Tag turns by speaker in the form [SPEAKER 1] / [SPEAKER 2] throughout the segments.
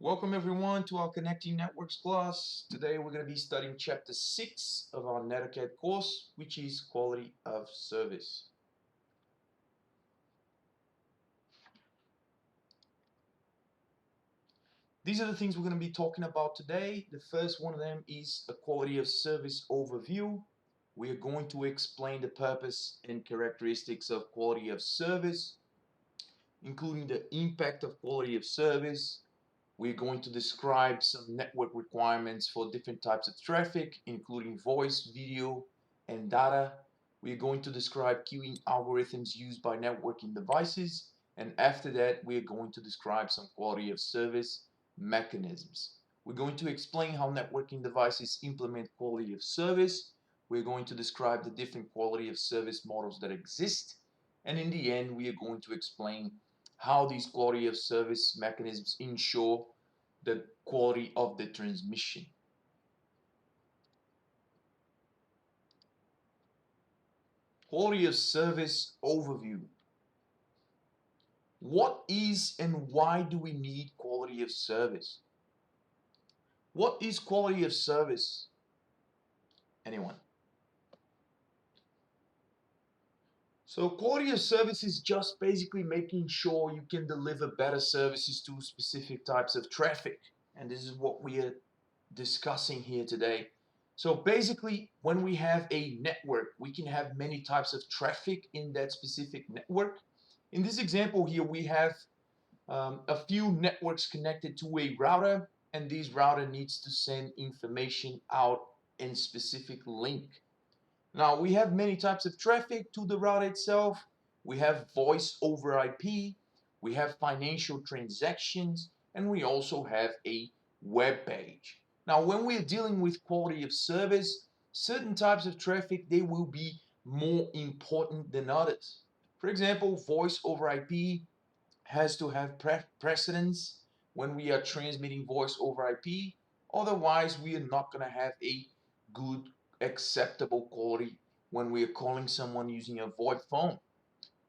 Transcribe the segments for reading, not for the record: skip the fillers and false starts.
[SPEAKER 1] Welcome everyone to our Connecting Networks class. Today we're going to be studying chapter 6 of our NetAcad course, which is Quality of Service. These are the things we're going to be talking about today. The first one of them is a quality of service overview. We are going to explain the purpose and characteristics of quality of service, including the impact of quality of service. We're going to describe some network requirements for different types of traffic, including voice, video, and data. We're going to describe queuing algorithms used by networking devices. And after that, we're going to describe some quality of service mechanisms. We're going to explain how networking devices implement quality of service. We're going to describe the different quality of service models that exist. And in the end, we are going to explain how these quality of service mechanisms ensure the quality of the transmission. Quality of service overview. What is and why do we need quality of service? What is quality of service? Anyone? So quality of service is just basically making sure you can deliver better services to specific types of traffic. And this is what we are discussing here today. So basically, when we have a network, we can have many types of traffic in that specific network. In this example here, we have a few networks connected to a router, and this router needs to send information out in specific link. Now we have many types of traffic to the router itself. We have voice over IP, we have financial transactions, and we also have a web page. Now when we're dealing with quality of service, certain types of traffic, they will be more important than others. For example, voice over IP has to have precedence when we are transmitting voice over IP. Otherwise, we are not going to have a good, acceptable quality when we are calling someone using a VoIP phone.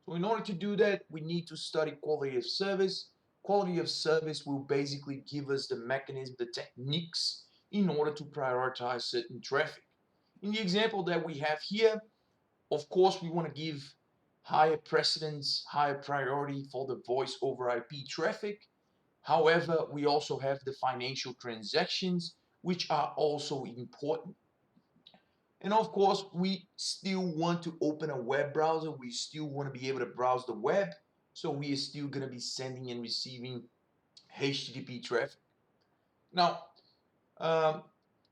[SPEAKER 1] So in order to do that, we need to study quality of service. Quality of service will basically give us the mechanism, the techniques in order to prioritize certain traffic. In the example that we have here, of course, we want to give higher precedence, higher priority for the voice over IP traffic. However, we also have the financial transactions, which are also important. And of course, we still want to open a web browser. We still want to be able to browse the web. So we are still going to be sending and receiving HTTP traffic. Now, um,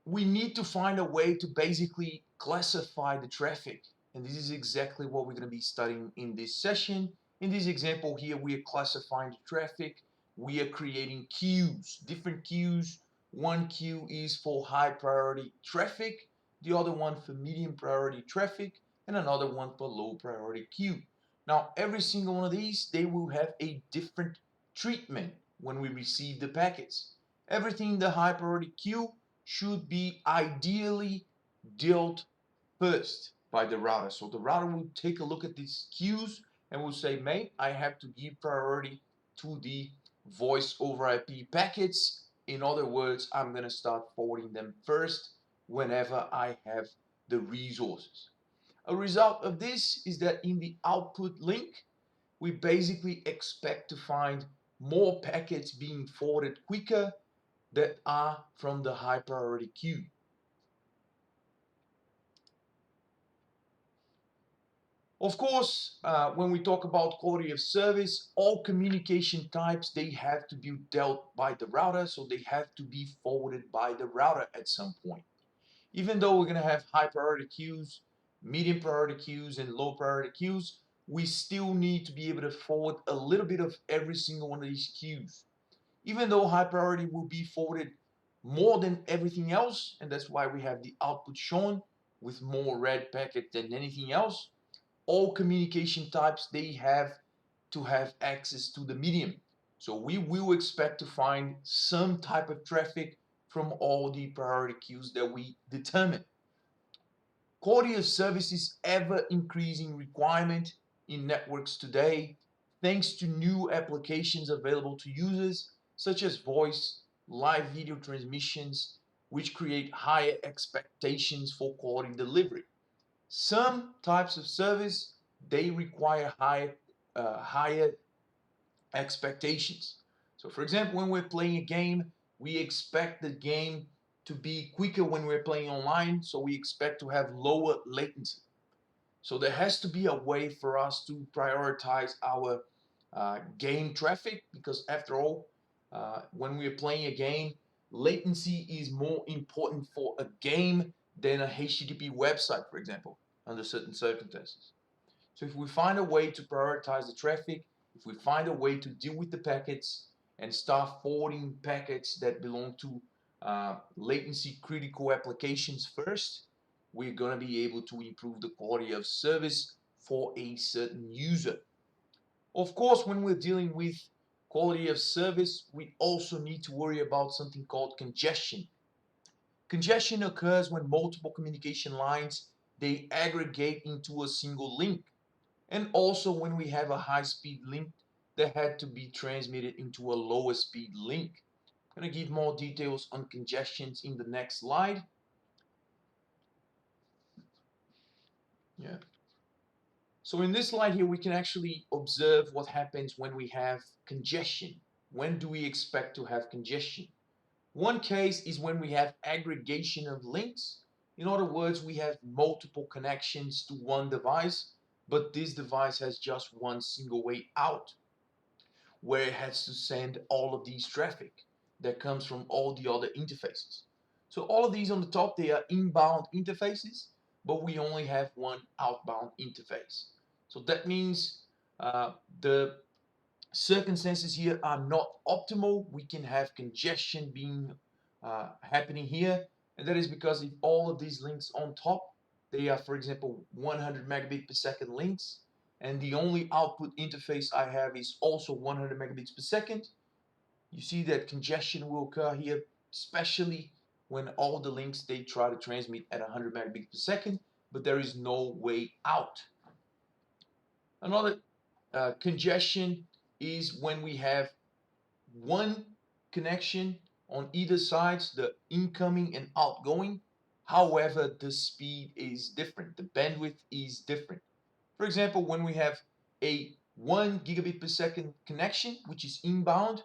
[SPEAKER 1] we need to find a way to basically classify the traffic. And this is exactly what we're going to be studying in this session. In this example here, we are classifying the traffic. We are creating queues, different queues. One queue is for high priority traffic, the other one for medium priority traffic, and another one for low priority queue. Now, every single one of these, they will have a different treatment when we receive the packets. Everything in the high priority queue should be ideally dealt first by the router. So the router will take a look at these queues and will say, mate, I have to give priority to the voice over IP packets. In other words, I'm going to start forwarding them first whenever I have the resources. A result of this is that in the output link, we basically expect to find more packets being forwarded quicker that are from the high priority queue. Of course, when we talk about quality of service, all communication types, they have to be dealt by the router, so they have to be forwarded by the router at some point. Even though we're going to have high priority queues, medium priority queues, and low priority queues, we still need to be able to forward a little bit of every single one of these queues. Even though high priority will be forwarded more than everything else, and that's why we have the output shown with more red packet than anything else, all communication types, they have to have access to the medium. So we will expect to find some type of traffic from all the priority queues that we determine. Quality of service is ever increasing requirement in networks today, thanks to new applications available to users, such as voice, live video transmissions, which create higher expectations for quality delivery. Some types of service, they require higher expectations. So for example, when we're playing a game, we expect the game to be quicker when we're playing online, so we expect to have lower latency. So there has to be a way for us to prioritize our game traffic, because after all, when we're playing a game, latency is more important for a game than a HTTP website, for example, under certain circumstances. So if we find a way to prioritize the traffic, if we find a way to deal with the packets and start forwarding packets that belong to latency critical applications first, we're going to be able to improve the quality of service for a certain user. Of course, when we're dealing with quality of service, we also need to worry about something called congestion. Congestion occurs when multiple communication lines, they aggregate into a single link. And also when we have a high-speed link that had to be transmitted into a lower speed link. I'm going to give more details on congestions in the next slide. Yeah. So in this slide here, we can actually observe what happens when we have congestion. When do we expect to have congestion? One case is when we have aggregation of links. In other words, we have multiple connections to one device, but this device has just one single way out, where it has to send all of these traffic that comes from all the other interfaces. So all of these on the top, they are inbound interfaces, but we only have one outbound interface. So that means the circumstances here are not optimal. We can have congestion being happening here, and that is because if all of these links on top, they are, for example, 100 megabit per second links, and the only output interface I have is also 100 megabits per second, you see that congestion will occur here, especially when all the links, they try to transmit at 100 megabits per second, but there is no way out. Another congestion is when we have one connection on either sides, the incoming and outgoing. However, the speed is different, the bandwidth is different. For example, when we have a 1 gigabit per second connection, which is inbound,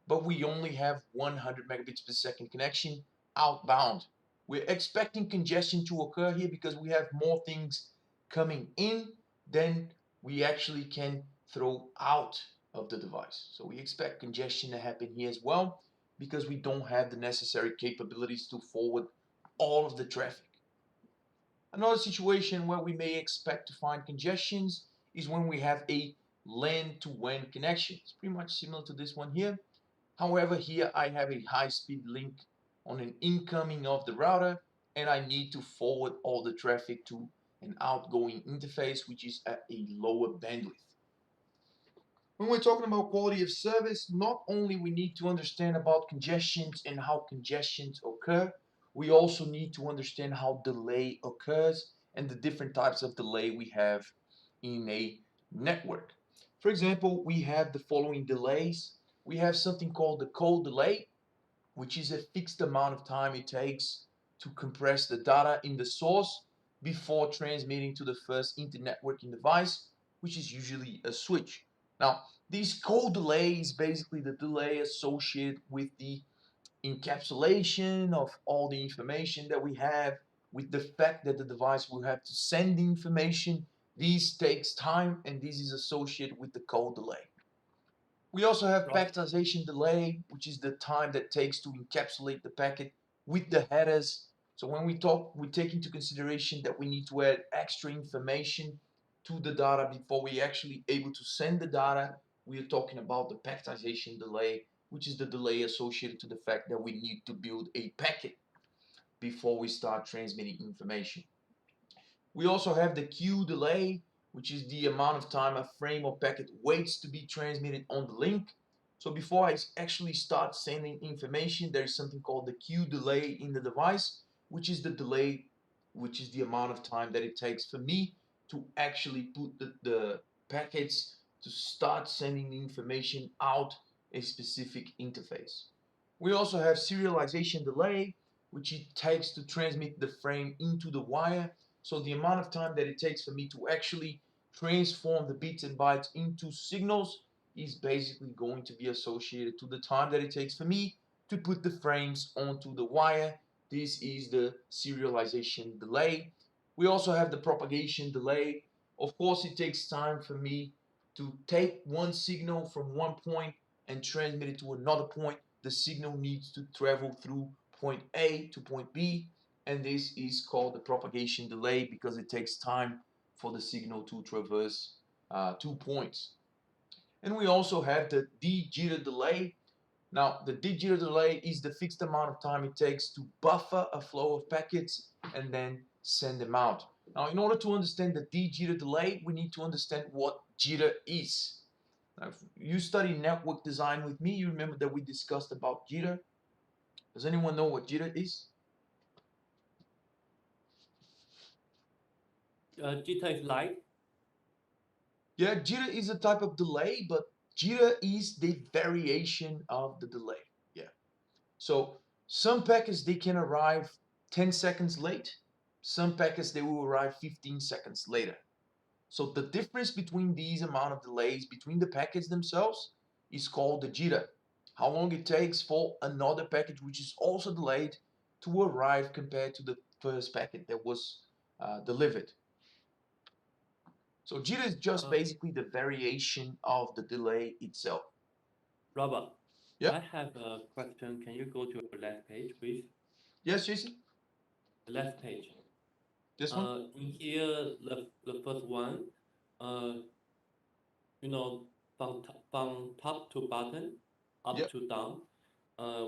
[SPEAKER 1] but we only have 100 megabits per second connection outbound, we're expecting congestion to occur here because we have more things coming in than we actually can throw out of the device. So we expect congestion to happen here as well, because we don't have the necessary capabilities to forward all of the traffic. Another situation where we may expect to find congestions is when we have a LAN to WAN connection. It's pretty much similar to this one here. However, here I have a high-speed link on an incoming of the router, and I need to forward all the traffic to an outgoing interface, which is at a lower bandwidth. When we're talking about quality of service, not only we need to understand about congestions and how congestions occur, we also need to understand how delay occurs and the different types of delay we have in a network. For example, we have the following delays. We have something called the code delay, which is a fixed amount of time it takes to compress the data in the source before transmitting to the first inter-networking device, which is usually a switch. Now, this code delay is basically the delay associated with the encapsulation of all the information that we have, with the fact that the device will have to send the information. This takes time, and this is associated with the code delay. We also have packetization delay, which is the time that takes to encapsulate the packet with the headers. So when we talk, we take into consideration that we need to add extra information to the data before we actually able to send the data. We are talking about the packetization delay, which is the delay associated to the fact that we need to build a packet before we start transmitting information. We also have the queue delay, which is the amount of time a frame or packet waits to be transmitted on the link. So before I actually start sending information, there is something called the queue delay in the device, which is the delay, which is the amount of time that it takes for me to actually put the packets to start sending the information out a specific interface. We also have serialization delay, which it takes to transmit the frame into the wire. So the amount of time that it takes for me to actually transform the bits and bytes into signals is basically going to be associated to the time that it takes for me to put the frames onto the wire. This is the serialization delay. We also have the propagation delay. Of course, it takes time for me to take one signal from one point and transmit it to another point. The signal needs to travel through point A to point B, and this is called the propagation delay because it takes time for the signal to traverse 2 points. And we also have the de-jitter delay. Now, the de-jitter delay is the fixed amount of time it takes to buffer a flow of packets and then send them out. Now, in order to understand the de-jitter delay, we need to understand what jitter is. Now, if you study network design with me, you remember that we discussed about jitter. Does anyone know what jitter is?
[SPEAKER 2] Jitter is light.
[SPEAKER 1] Yeah, jitter is a type of delay, but jitter is the variation of the delay. Yeah. So some packets they can arrive 10 seconds late. Some packets they will arrive 15 seconds later. So the difference between these amount of delays between the packets themselves is called the jitter. How long it takes for another package which is also delayed to arrive compared to the first packet that was delivered. So jitter is just
[SPEAKER 2] Uh,
[SPEAKER 1] basically the variation of the delay itself.
[SPEAKER 2] Robert,
[SPEAKER 1] Yeah.
[SPEAKER 2] I have a question. Can you go to the last page, please?
[SPEAKER 1] Yes, Jason.
[SPEAKER 2] The last page.
[SPEAKER 1] This one.
[SPEAKER 2] In here, the first one, uh, you know, from top to bottom,
[SPEAKER 1] Yeah.
[SPEAKER 2] up to down,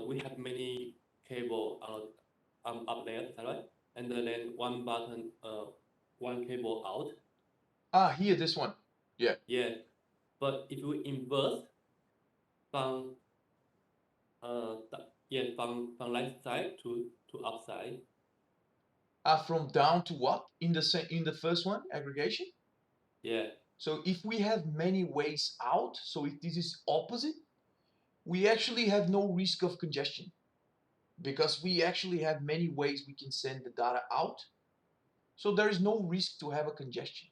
[SPEAKER 2] we have many cable up there, is that right? And then one button, one cable out.
[SPEAKER 1] Ah, here, this one. Yeah.
[SPEAKER 2] Yeah. But if we invert from from right side to upside.
[SPEAKER 1] From down to what in the first one aggregation.
[SPEAKER 2] Yeah.
[SPEAKER 1] So if we have many ways out, so if this is opposite, we actually have no risk of congestion because we actually have many ways we can send the data out. So there is no risk to have a congestion.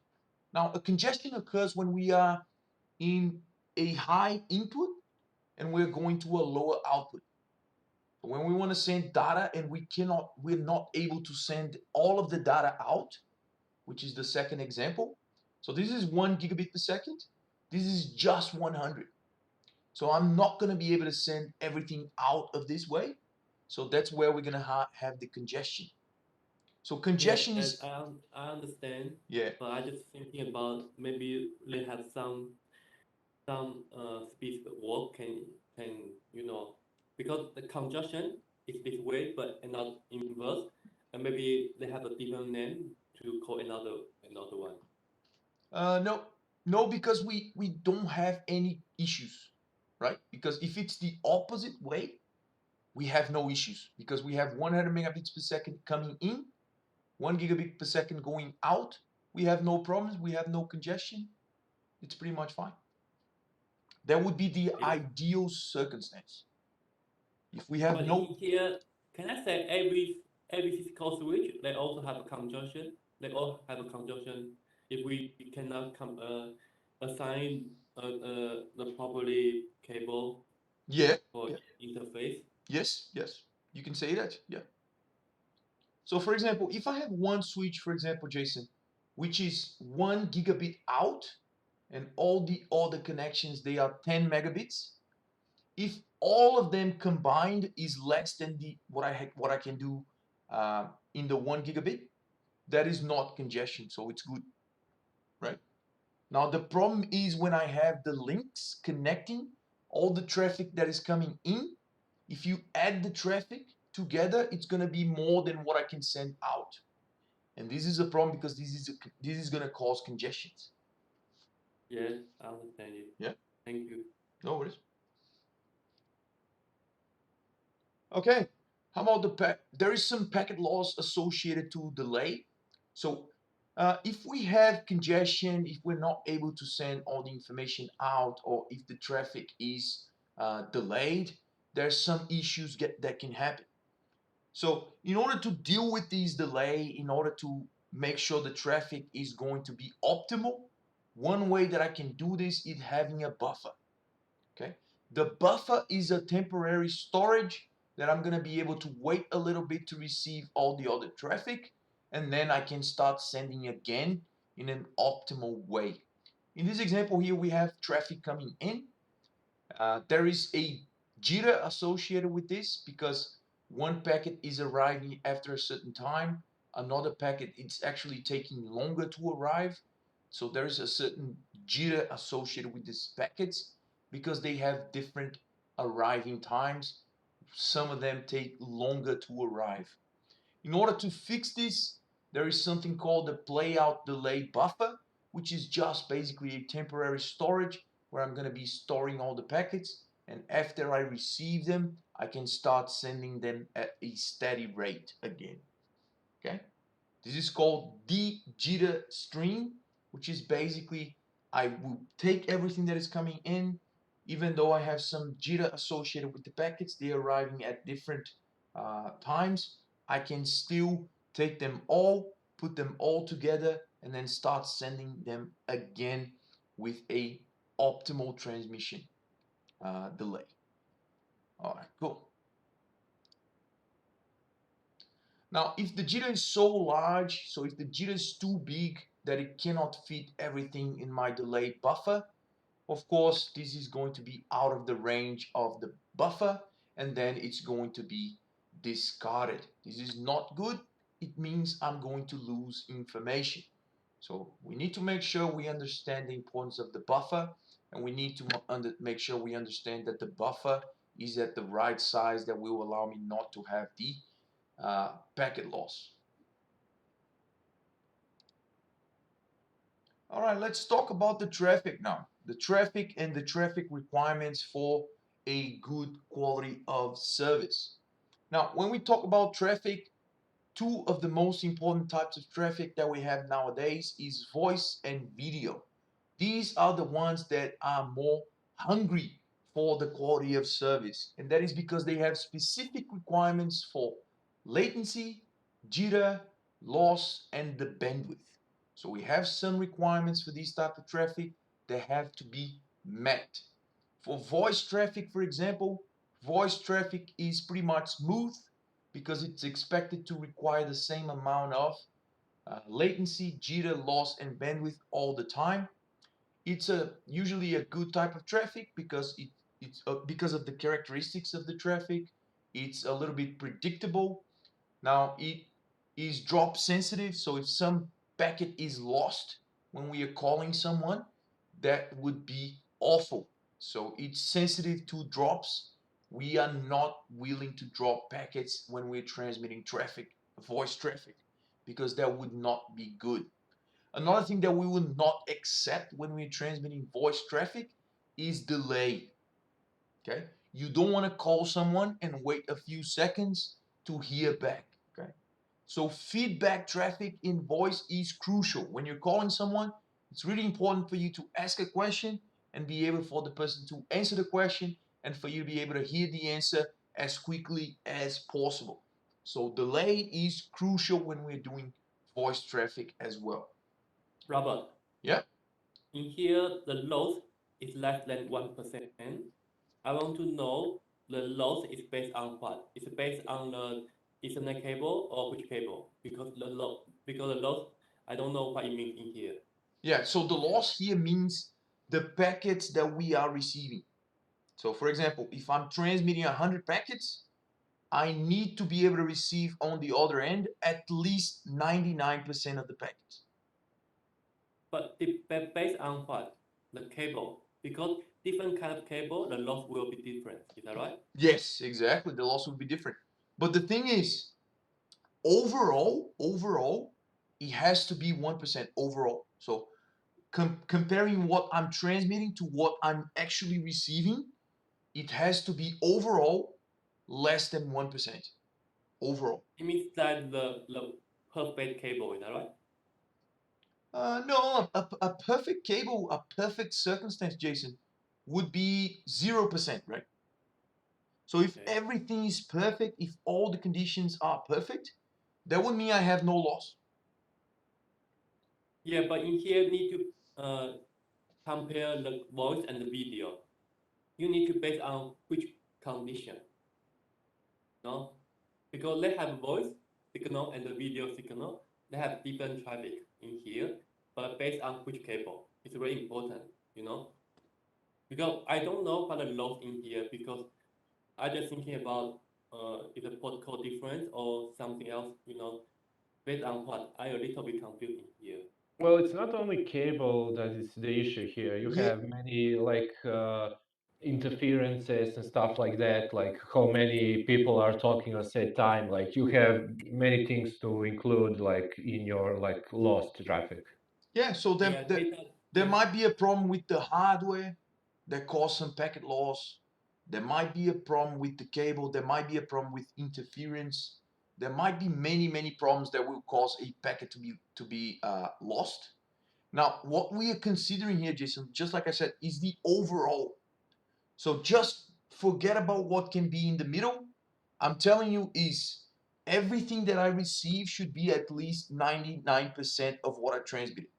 [SPEAKER 1] Now, a congestion occurs when we are in a high input and we're going to a lower output. So when we want to send data and we're not able to send all of the data out, which is the second example. So this is 1 gigabit per second. This is just 100. So I'm not going to be able to send everything out of this way. So that's where we're going to have the congestion. So
[SPEAKER 2] Yeah,
[SPEAKER 1] congestion
[SPEAKER 2] and
[SPEAKER 1] is,
[SPEAKER 2] I understand,
[SPEAKER 1] yeah,
[SPEAKER 2] but I just thinking about maybe they have some speed work can because the conjunction is this way but not inverse, and maybe they have a different name to call another one.
[SPEAKER 1] no, no, because we don't have any issues, right? Because if it's the opposite way, we have no issues because we have 100 megabits per second coming in, 1 gigabit per second going out. We have no problems. We have no congestion. It's pretty much fine. That would be the
[SPEAKER 2] Okay.
[SPEAKER 1] ideal circumstance. If we have
[SPEAKER 2] But in
[SPEAKER 1] no,
[SPEAKER 2] here, can I say every physical switch they also have a conjunction? They all have a conjunction. If we cannot assign the properly cable
[SPEAKER 1] yeah,
[SPEAKER 2] for
[SPEAKER 1] yeah,
[SPEAKER 2] interface.
[SPEAKER 1] yes, yes, you can say that, yeah. So for example, if I have one switch, for example, Jason, which is 1 gigabit out, and all the other connections they are 10 megabits. If all of them combined is less than the what I can do in the 1 gigabit, that is not congestion, so it's good, right? Now the problem is when I have the links connecting all the traffic that is coming in. If you add the traffic together, it's going to be more than what I can send out, and this is a problem because this is going to cause congestions.
[SPEAKER 2] Yes, I understand it.
[SPEAKER 1] Yeah,
[SPEAKER 2] Thank you.
[SPEAKER 1] no worries. Okay, how about the pack? There is some packet loss associated to delay. So if we have congestion, if we're not able to send all the information out, or if the traffic is delayed, there's some issues that can happen. So in order to deal with these delay, in order to make sure the traffic is going to be optimal, one way that I can do this is having a buffer. Okay, the buffer is a temporary storage that I'm going to be able to wait a little bit to receive all the other traffic, and then I can start sending again in an optimal way. In this example here, we have traffic coming in. There is a jitter associated with this because one packet is arriving after a certain time, another packet it's actually taking longer to arrive. So there is a certain jitter associated with these packets because they have different arriving times. Some of them take longer to arrive. In order to fix this, there is something called the playout delay buffer, which is just basically a temporary storage where I'm going to be storing all the packets, and after I receive them, I can start sending them at a steady rate again. Okay, this is called the jitter stream, which is basically I will take everything that is coming in, even though I have some jitter associated with the packets, they're arriving at different times. I can still take them all, put them all together, and then start sending them again with a optimal transmission delay. All right, cool. Now, if the jitter is so large, so if the jitter is too big that it cannot fit everything in my delay buffer, of course, this is going to be out of the range of the buffer, and then it's going to be discarded. This is not good. It means I'm going to lose information. So we need to make sure we understand the importance of the buffer, and we need to make sure we understand that the buffer is at the right size that will allow me not to have the packet loss. All right, let's talk about the traffic now. The traffic and the traffic requirements for a good quality of service. Now, when we talk about traffic, two of the most important types of traffic that we have nowadays is voice and video. These are the ones that are more hungry for the quality of service, and that is because they have specific requirements for latency, jitter, loss, and the bandwidth. So we have some requirements for these type of traffic that have to be met. For voice traffic, for example, voice traffic is pretty much smooth because it's expected to require the same amount of latency, jitter, loss, and bandwidth all the time. It's usually a good type of traffic because it's because of the characteristics of the traffic. It's a little bit predictable. Now it is drop sensitive, so if some packet is lost when we are calling someone, that would be awful. So it's sensitive to drops. We are not willing to drop packets when we're transmitting traffic, voice traffic, because that would not be good. Another thing that we will not accept when we're transmitting voice traffic is delay. Okay, you don't want to call someone and wait a few seconds to hear back. Okay, so feedback traffic in voice is crucial. When you're calling someone, it's really important for you to ask a question and be able for the person to answer the question and for you to be able to hear the answer as quickly as possible. So delay is crucial when we're doing voice traffic as well.
[SPEAKER 2] Robert,
[SPEAKER 1] Yeah.
[SPEAKER 2] in here the loss is less than 1%. I want to know the loss is based on what? It's based on the Ethernet cable or which cable? Because the loss, I don't know what it means in here.
[SPEAKER 1] Yeah, so the loss here means the packets that we are receiving. So for example, if I'm transmitting 100 packets, I need to be able to receive on the other end at least 99% of the packets.
[SPEAKER 2] But based on what? The cable. Because different kind of cable, the loss will be different. Is that right?
[SPEAKER 1] Yes, exactly. The loss will be different. But the thing is, overall, it has to be 1% overall. So comparing what I'm transmitting to what I'm actually receiving, it has to be overall less than 1% overall.
[SPEAKER 2] It means that the perfect cable, is that right?
[SPEAKER 1] No, a perfect cable, a perfect circumstance, Jason, would be 0%, right? So if
[SPEAKER 2] Okay.
[SPEAKER 1] everything is perfect, if all the conditions are perfect, that would mean I have no loss.
[SPEAKER 2] Yeah, but in here need to compare the voice and the video. You need to base on which condition, no? Because they have voice signal and the video signal, they have different traffic in here, but based on which cable, it's very important, you know? Because I don't know what the loss in here because I just thinking about is the protocol different or something else, you know, based on what I a little bit confused in here.
[SPEAKER 3] Well, it's not only cable that is the issue here. You
[SPEAKER 1] Yeah,
[SPEAKER 3] have many like interferences and stuff like that, like how many people are talking at the same time. Like you have many things to include like in your like lost traffic.
[SPEAKER 1] yeah. So
[SPEAKER 2] Yeah, data,
[SPEAKER 1] there
[SPEAKER 2] yeah,
[SPEAKER 1] might be a problem with the hardware that cause some packet loss. There might be a problem with the cable. There might be a problem with interference. There might be many problems that will cause a packet to be lost. Now, what we are considering here, Jason, just like I said, is the overall. So just forget about what can be in the middle. I'm telling you is everything that I receive should be at least 99% of what I transmitted.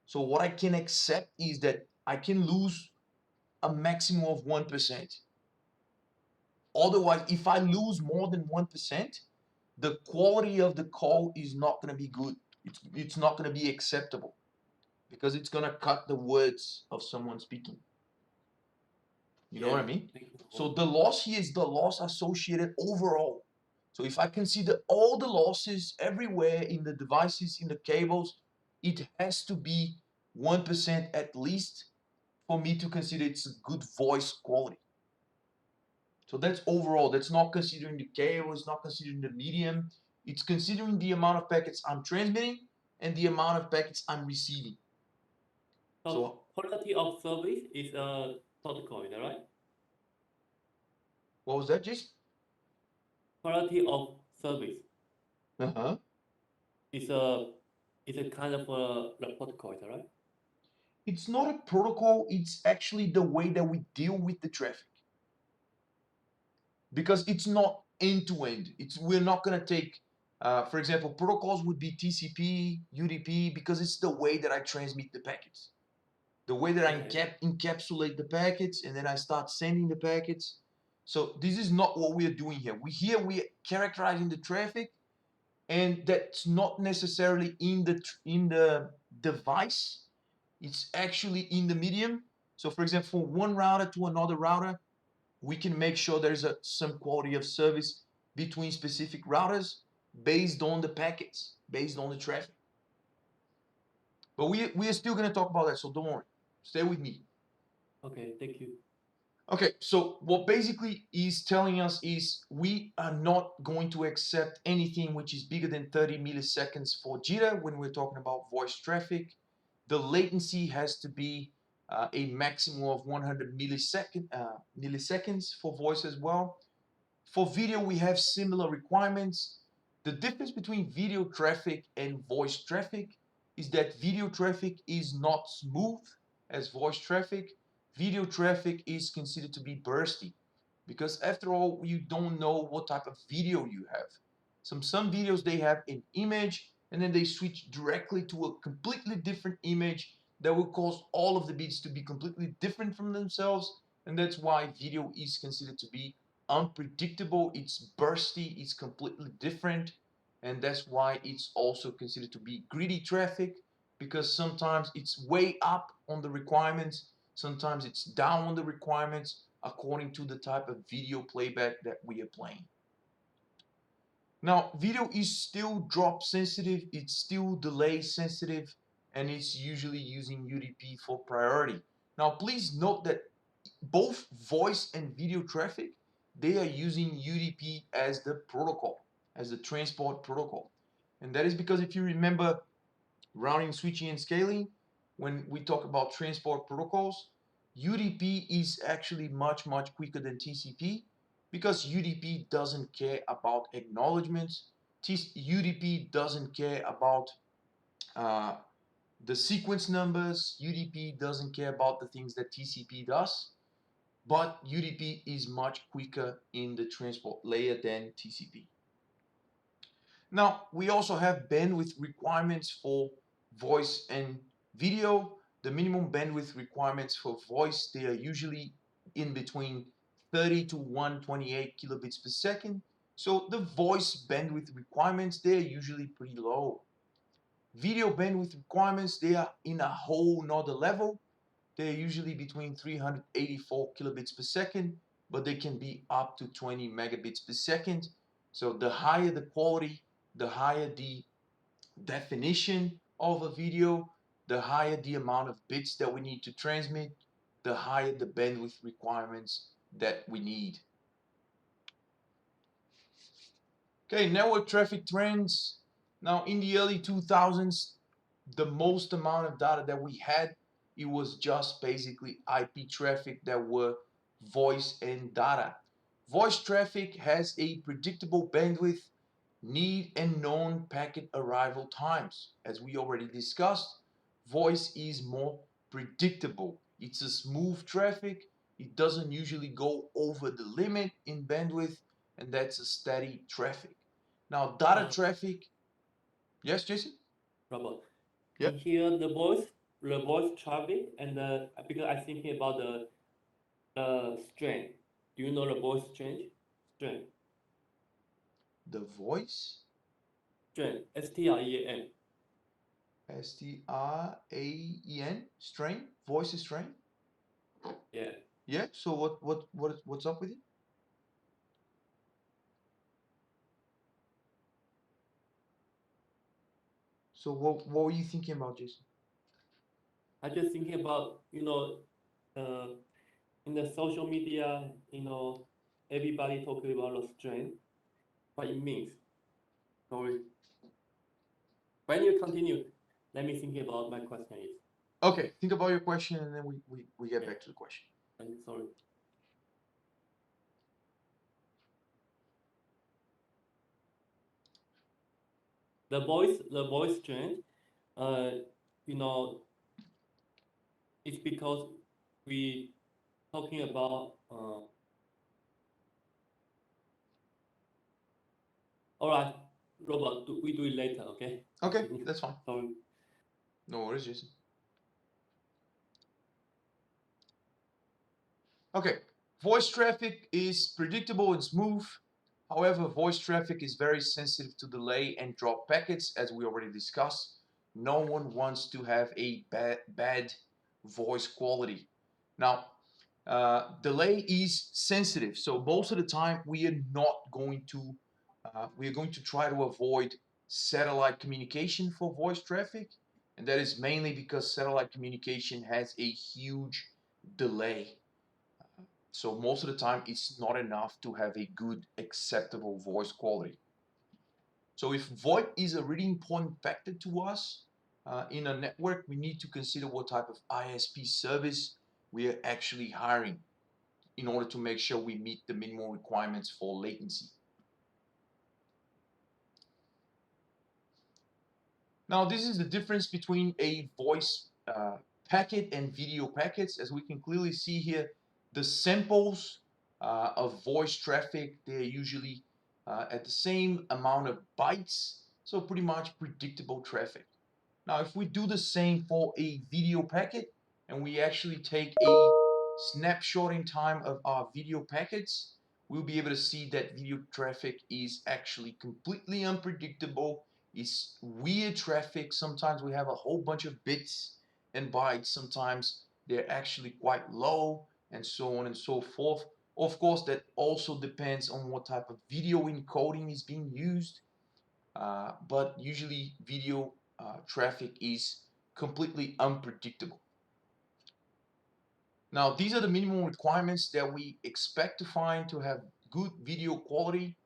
[SPEAKER 1] So what I can accept is that I can lose a maximum of 1%. Otherwise, if I lose more than 1%, the quality of the call is not going to be good. It's not going to be acceptable because it's going to cut the words of someone speaking. You know
[SPEAKER 2] yeah,
[SPEAKER 1] what I mean?
[SPEAKER 2] thank you.
[SPEAKER 1] So the loss here is the loss associated overall. So if I consider all the losses everywhere in the devices, in the cables, it has to be 1% at least for me to consider it's a good voice quality. So that's overall. That's not considering the cable, it's not considering the medium. It's considering the amount of packets I'm transmitting and the amount of packets I'm receiving.
[SPEAKER 2] So
[SPEAKER 1] So
[SPEAKER 2] quality of service is a protocol, is that right?
[SPEAKER 1] what was that, Jason?
[SPEAKER 2] Quality of service
[SPEAKER 1] Uh-huh.
[SPEAKER 2] is a kind of a protocol, is that right?
[SPEAKER 1] It's not a protocol, it's actually the way that we deal with the traffic. Because it's not end to end. It's we're not gonna take, for example, protocols would be TCP, UDP, because it's the way that I transmit the packets, the way that I
[SPEAKER 2] Okay.
[SPEAKER 1] encapsulate the packets, and then I start sending the packets. So this is not what we are doing here. We're characterizing the traffic, and that's not necessarily in the device. It's actually in the medium. So for example, from one router to another router, we can make sure there's some quality of service between specific routers based on the packets, based on the traffic. But we are still going to talk about that, so don't worry. Stay with me.
[SPEAKER 2] Okay, thank you.
[SPEAKER 1] Okay, so what basically is telling us is we are not going to accept anything which is bigger than 30 milliseconds for jitter when we're talking about voice traffic. The latency has to be a maximum of 100 milliseconds for voice as well. For video, we have similar requirements. The difference between video traffic and voice traffic is that video traffic is not smooth as voice traffic. Video traffic is considered to be bursty because after all, you don't know what type of video you have. Some videos they have an image and then they switch directly to a completely different image that will cause all of the bits to be completely different from themselves, and that's why video is considered to be unpredictable, it's bursty, it's completely different, and that's why it's also considered to be greedy traffic because sometimes it's way up on the requirements, sometimes it's down on the requirements according to the type of video playback that we are playing. Now, video is still drop sensitive, it's still delay sensitive, and it's usually using UDP for priority. Now, please note that both voice and video traffic, they are using UDP as the protocol, as the transport protocol. And that is because if you remember routing, switching, and scaling, when we talk about transport protocols, UDP is actually much quicker than TCP because UDP doesn't care about acknowledgements. UDP doesn't care about uh, the sequence numbers. UDP doesn't care about the things that TCP does. but UDP is much quicker in the transport layer than TCP. Now, we also have bandwidth requirements for voice and video. The minimum bandwidth requirements for voice, they are usually in between 30 to 128 kilobits per second. So the voice bandwidth requirements, they're usually pretty low. Video bandwidth requirements, they are in a whole nother level. They're usually between 384 kilobits per second, but they can be up to 20 megabits per second. So the higher the quality, the higher the definition of a video, the higher the amount of bits that we need to transmit, the higher the bandwidth requirements that we need. Okay, network traffic trends. Now in the early 2000s, the most amount of data that we had, it was just basically IP traffic that were voice and data. Voice traffic has a predictable bandwidth, need, and known packet arrival times. As we already discussed, voice is more predictable. It's a smooth traffic. It doesn't usually go over the limit in bandwidth, and that's a steady traffic. Now, data traffic. Yes, Jason?
[SPEAKER 2] Robert.
[SPEAKER 1] Yep.
[SPEAKER 2] Here the voice traffic, and because I'm thinking about the strength. Do you know the voice strength? Strength.
[SPEAKER 1] The voice.
[SPEAKER 2] Strength. STREAM.
[SPEAKER 1] STRAEN. Strain. Voice is strain.
[SPEAKER 2] Yeah.
[SPEAKER 1] Yeah. So what's up with it? So what were you thinking about, Jason?
[SPEAKER 2] I just thinking about in the social media, everybody talking about the strength, what it means. Sorry. When you continue, let me think about my question is.
[SPEAKER 1] Okay, think about your question and then we get back to the question.
[SPEAKER 2] I'm sorry. The voice strength, it's because we talking about all right, Robert, we do it later, okay?
[SPEAKER 1] Okay, that's fine.
[SPEAKER 2] Sorry.
[SPEAKER 1] No worries, Jason. Okay, voice traffic is predictable and smooth. However, voice traffic is very sensitive to delay and drop packets, as we already discussed. No one wants to have a bad voice quality. Now, delay is sensitive, so most of the time we are not going to we are going to try to avoid satellite communication for voice traffic, and that is mainly because satellite communication has a huge delay. So most of the time it's not enough to have a good acceptable voice quality. So if VoIP is a really important factor to us in a network, we need to consider what type of ISP service we are actually hiring in order to make sure we meet the minimum requirements for latency. Now this is the difference between a voice packet and video packets. As we can clearly see here, the samples of voice traffic, they're usually at the same amount of bytes, so pretty much predictable traffic. Now if we do the same for a video packet and we actually take a snapshot in time of our video packets, we'll be able to see that video traffic is actually completely unpredictable. It's weird traffic. Sometimes we have a whole bunch of bits and bytes. Sometimes they're actually quite low, and so on and so forth. Of course, that also depends on what type of video encoding is being used. But usually video traffic is completely unpredictable. Now, these are the minimum requirements that we expect to find to have good video quality.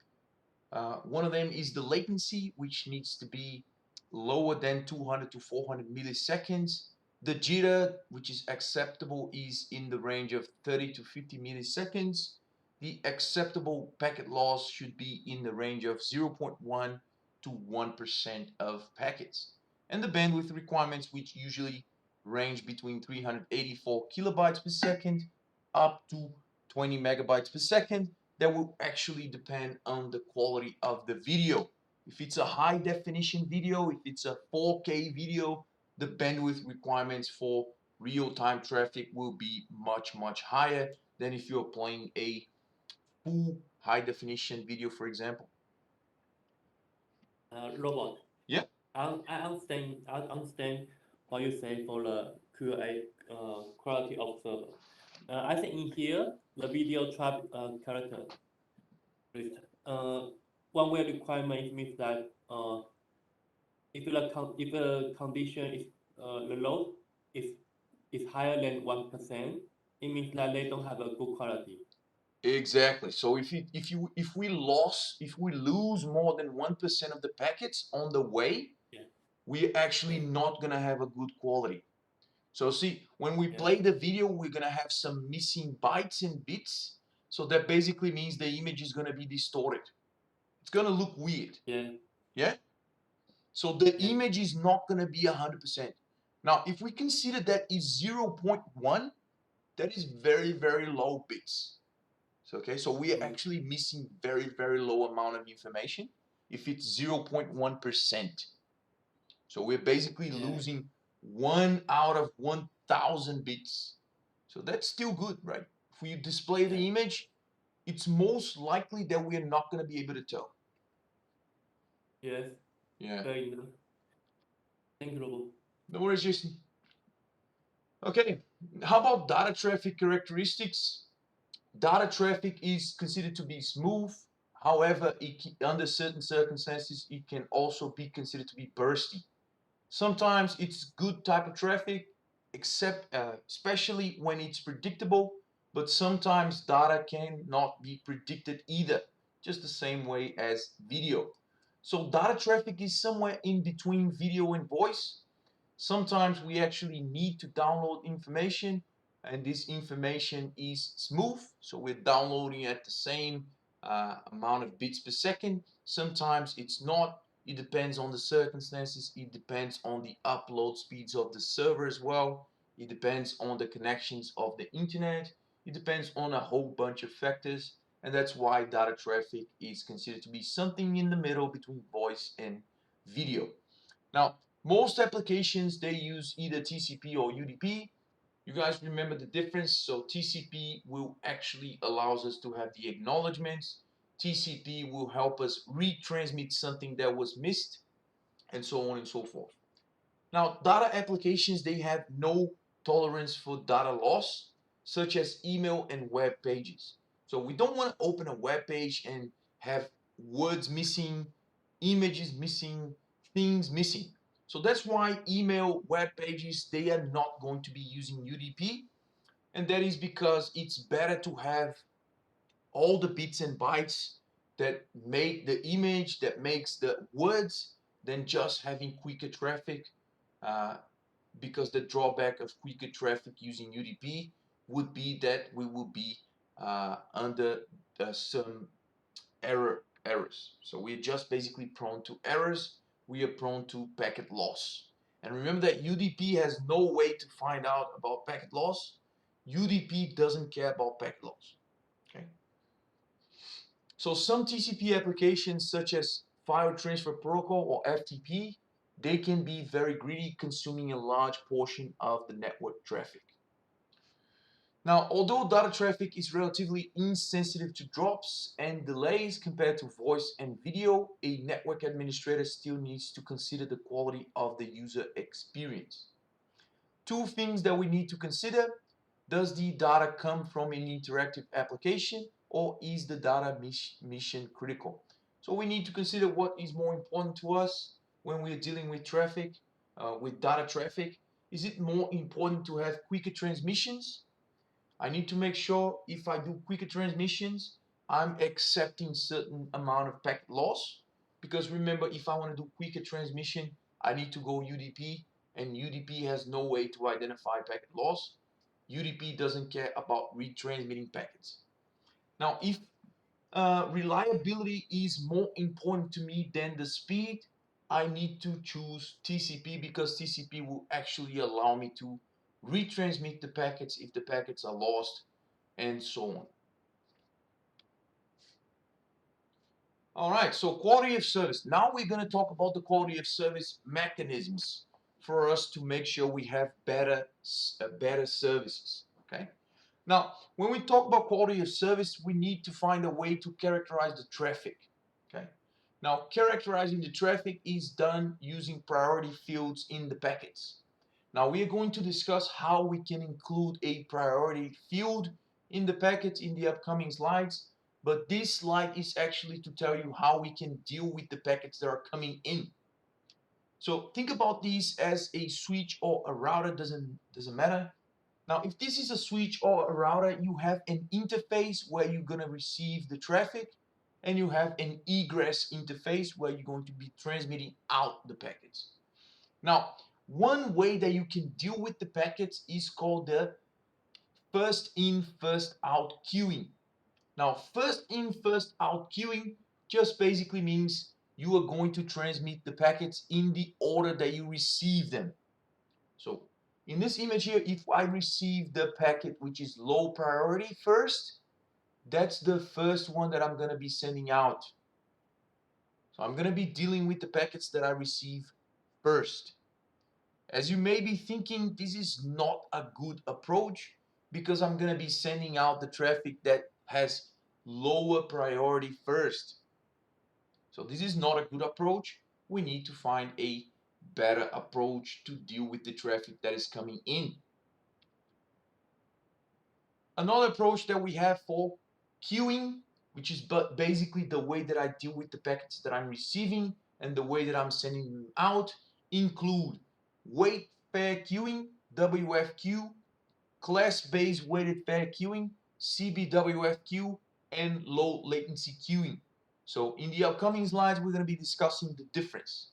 [SPEAKER 1] One of them is the latency, which needs to be lower than 200 to 400 milliseconds. The jitter, which is acceptable, is in the range of 30 to 50 milliseconds. The acceptable packet loss should be in the range of 0.1 to 1% of packets. And the bandwidth requirements, which usually range between 384 kilobytes per second up to 20 megabytes per second, that will actually depend on the quality of the video. If it's a high definition video, if it's a 4K video, the bandwidth requirements for real-time traffic will be much, much higher than if you're playing a full high definition video, for example.
[SPEAKER 2] Robot.
[SPEAKER 1] Yeah.
[SPEAKER 2] I understand. I understand what you say for the QA quality of server. I think in here the video traffic character list. One way requirement means that if the condition is the load is higher than 1%, it means that they don't have a good quality.
[SPEAKER 1] Exactly. So if we lose more than 1% of the packets on the way,
[SPEAKER 2] Yeah.
[SPEAKER 1] we're actually not gonna have a good quality. So see, when we
[SPEAKER 2] Yeah.
[SPEAKER 1] play the video, we're gonna have some missing bytes and bits. So that basically means the image is gonna be distorted. It's gonna look weird.
[SPEAKER 2] Yeah.
[SPEAKER 1] Yeah. So the
[SPEAKER 2] Yeah.
[SPEAKER 1] image is not gonna be 100%. Now, if we consider that is 0.1, that is very, very low bits. So, okay, so we are actually missing very, very low amount of information if it's 0.1%. So we're basically
[SPEAKER 2] Yeah.
[SPEAKER 1] losing 1 out of 1,000 bits. So that's still good, right? If we display the
[SPEAKER 2] Yeah.
[SPEAKER 1] image, it's most likely that we're not going to be able to tell.
[SPEAKER 2] Yes.
[SPEAKER 1] Yeah.
[SPEAKER 2] Fair enough. Thank you, Robo.
[SPEAKER 1] No worries, Jason. Okay, how about data traffic characteristics? Data traffic is considered to be smooth. However, under certain circumstances, it can also be considered to be bursty. Sometimes it's good type of traffic, especially when it's predictable, but sometimes data cannot be predicted either, just the same way as video. So data traffic is somewhere in between video and voice. Sometimes we actually need to download information, and this information is smooth, so we're downloading at the same amount of bits per second. Sometimes it's not. It depends on the circumstances. It depends on the upload speeds of the server as well. It depends on the connections of the internet. It depends on a whole bunch of factors, and that's why data traffic is considered to be something in the middle between voice and video. Now, most applications, they use either TCP or UDP. You guys remember the difference? So TCP will actually allows us to have the acknowledgements. TCP will help us retransmit something that was missed, and so on and so forth. Now, data applications, they have no tolerance for data loss, such as email and web pages. So we don't want to open a web page and have words missing, images missing, things missing. So that's why email web pages, they are not going to be using UDP. And that is because it's better to have all the bits and bytes that make the image, that makes the words, than just having quicker traffic. Because the drawback of quicker traffic using UDP would be that we will be under some errors. So we're just basically prone to errors. We are prone to packet loss. And remember that UDP has no way to find out about packet loss. UDP doesn't care about packet loss. Okay. So some TCP applications such as File Transfer Protocol or FTP, they can be very greedy, consuming a large portion of the network traffic. Now, although data traffic is relatively insensitive to drops and delays compared to voice and video, a network administrator still needs to consider the quality of the user experience. Two things that we need to consider: does the data come from an interactive application, or is the data mission critical? So we need to consider what is more important to us when we're dealing with traffic, with data traffic. Is it more important to have quicker transmissions? I need to make sure if I do quicker transmissions, I'm accepting certain amount of packet loss. Because remember, if I want to do quicker transmission, I need to go UDP, and UDP has no way to identify packet loss. UDP doesn't care about retransmitting packets. Now, if reliability is more important to me than the speed, I need to choose TCP, because TCP will actually allow me to retransmit the packets if the packets are lost, and so on. All right, so quality of service. Now we're going to talk about the quality of service mechanisms for us to make sure we have better services. Okay. Now, when we talk about quality of service, we need to find a way to characterize the traffic. Okay. Now, characterizing the traffic is done using priority fields in the packets. Now, we are going to discuss how we can include a priority field in the packet in the upcoming slides. But this slide is actually to tell you how we can deal with the packets that are coming in. So think about these as a switch or a router, doesn't matter. Now, if this is a switch or a router, you have an interface where you're going to receive the traffic, and you have an egress interface where you're going to be transmitting out the packets. Now, one way that you can deal with the packets is called the first in, first out queuing. Now, first in, first out queuing just basically means you are going to transmit the packets in the order that you receive them. So in this image here, if I receive the packet which is low priority first, that's the first one that I'm going to be sending out. So I'm going to be dealing with the packets that I receive first. As you may be thinking, this is not a good approach because I'm going to be sending out the traffic that has lower priority first. So this is not a good approach. We need to find a better approach to deal with the traffic that is coming in. Another approach that we have for queuing, which is basically the way that I deal with the packets that I'm receiving and the way that I'm sending them out, include wait fair queuing, WFQ, class-based weighted fair queuing, CBWFQ, and low latency queuing. So in the upcoming slides, we're going to be discussing the difference.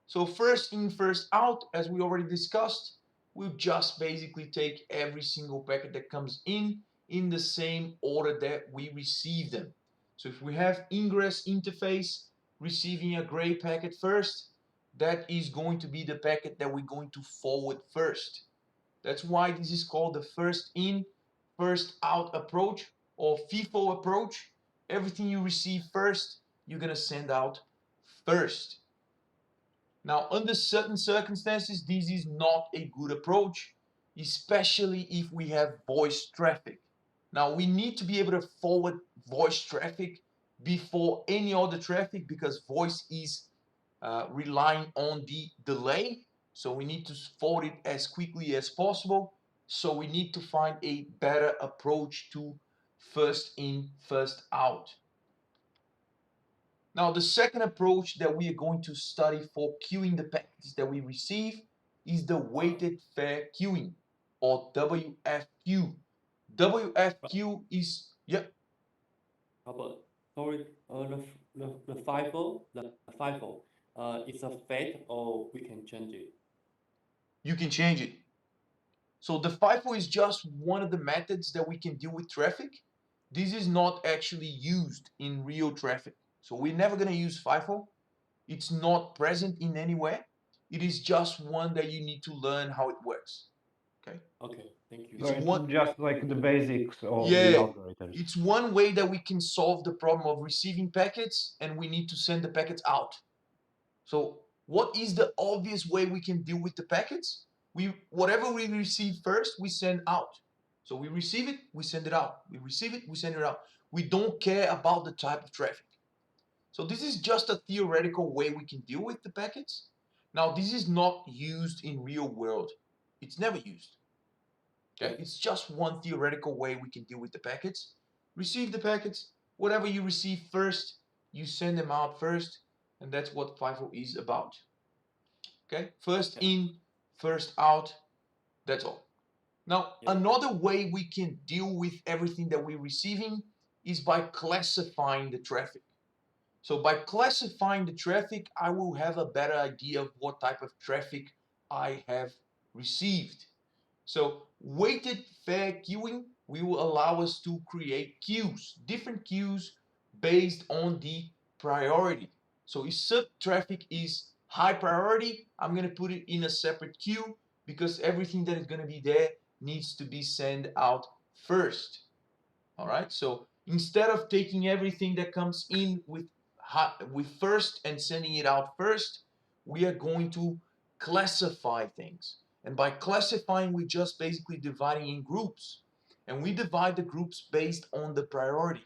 [SPEAKER 1] So first in, first out, as we already discussed, we'll just basically take every single packet that comes in the same order that we receive them. So if we have ingress interface receiving a gray packet first, that is going to be the packet that we're going to forward first. That's why this is called the first in, first out approach, or FIFO approach. Everything you receive first, you're going to send out first. Now, under certain circumstances, this is not a good approach, especially if we have voice traffic. Now, we need to be able to forward voice traffic before any other traffic because voice is relying on the delay. So we need to forward it as quickly as possible. So we need to find a better approach to first in, first out. Now, the second approach that we are going to study for queuing the packets that we receive is the weighted fair queuing, or WFQ. WFQ is, yep.
[SPEAKER 2] But sorry, the FIFO, it's a fate or we can change it.
[SPEAKER 1] You can change it. So the FIFO is just one of the methods that we can deal with traffic. This is not actually used in real traffic. So we're never going to use FIFO. It's not present in anywhere. It is just one that you need to learn how it works. Okay.
[SPEAKER 2] Okay, thank you.
[SPEAKER 3] So it's just like the basics of the algorithms.
[SPEAKER 1] It's one way that we can solve the problem of receiving packets and we need to send the packets out. So what is the obvious way we can deal with the packets? Whatever we receive first, we send out. So we receive it, we send it out. We receive it, we send it out. We don't care about the type of traffic. So this is just a theoretical way we can deal with the packets. Now, this is not used in real world. It's never used. Okay, it's just one theoretical way we can deal with the packets. Receive the packets, whatever you receive first, you send them out first, and that's what FIFO is about. Okay, first in, first out, that's all. Now, another way we can deal with everything that we're receiving is by classifying the traffic. So by classifying the traffic, I will have a better idea of what type of traffic I have received. So weighted fair queuing will allow us to create queues, different queues based on the priority. So if certain traffic is high priority, I'm going to put it in a separate queue because everything that is going to be there needs to be sent out first. All right, so Instead of taking everything that comes in with first and sending it out first, we are going to classify things. And by classifying, we just basically dividing in groups. And we divide the groups based on the priority.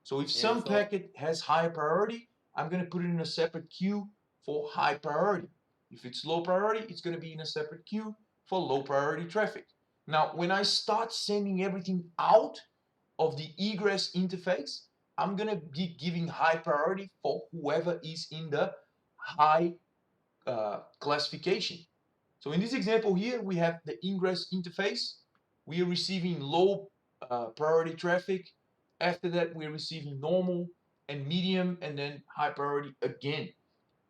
[SPEAKER 1] So if
[SPEAKER 2] Yeah,
[SPEAKER 1] some
[SPEAKER 2] so
[SPEAKER 1] packet has high priority, I'm going to put it in a separate queue for high priority. If it's low priority, it's going to be in a separate queue for low priority traffic. Now, when I start sending everything out of the egress interface, I'm going to be giving high priority for whoever is in the high classification. So in this example here, we have the ingress interface. We are receiving low priority traffic. After that, we're receiving normal and medium and then high priority again.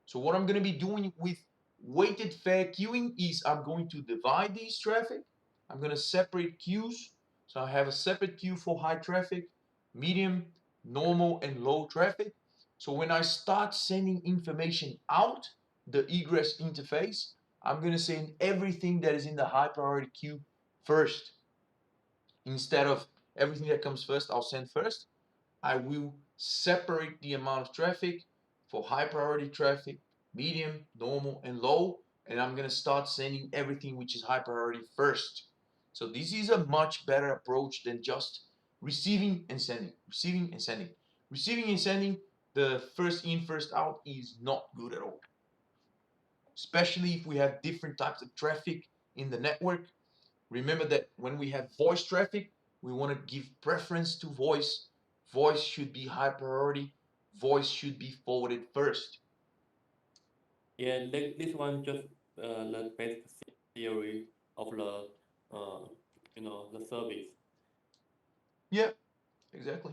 [SPEAKER 1] So what I'm going to be doing with weighted fair queuing is I'm going to divide these traffic. I'm going to separate queues. So I have a separate queue for high traffic, medium, normal, and low traffic. So when I start sending information out the egress interface, I'm going to send everything that is in the high priority queue first. Instead of everything that comes first, I'll send first. I will separate the amount of traffic for high priority traffic, medium, normal, and low, and I'm going to start sending everything which is high priority first. So this is a much better approach than just receiving and sending, receiving and sending. Receiving and sending, the first in, first out is not good at all. Especially if we have different types of traffic in the network. Remember that when we have voice traffic, we want to give preference to voice. Voice should be high priority. Voice should be forwarded first.
[SPEAKER 2] yeah, this one just the basic theory of the the service.
[SPEAKER 1] Yeah, exactly.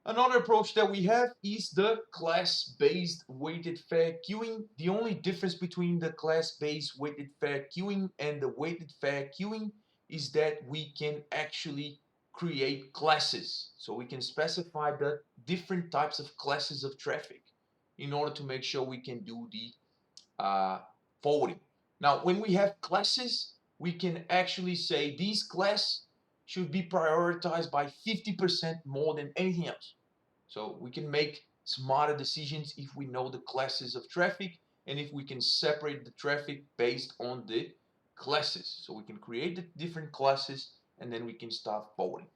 [SPEAKER 1] Another approach that we have is the class-based weighted fair queuing. The only difference between the class-based weighted fair queuing and the weighted fair queuing is that we can actually create classes. So we can specify the different types of classes of traffic in order to make sure we can do the forwarding. Now, when we have classes, we can actually say these class should be prioritized by 50% more than anything else. So we can make smarter decisions if we know the classes of traffic and if we can separate the traffic based on the classes. So we can create the different classes and then we can start forwarding.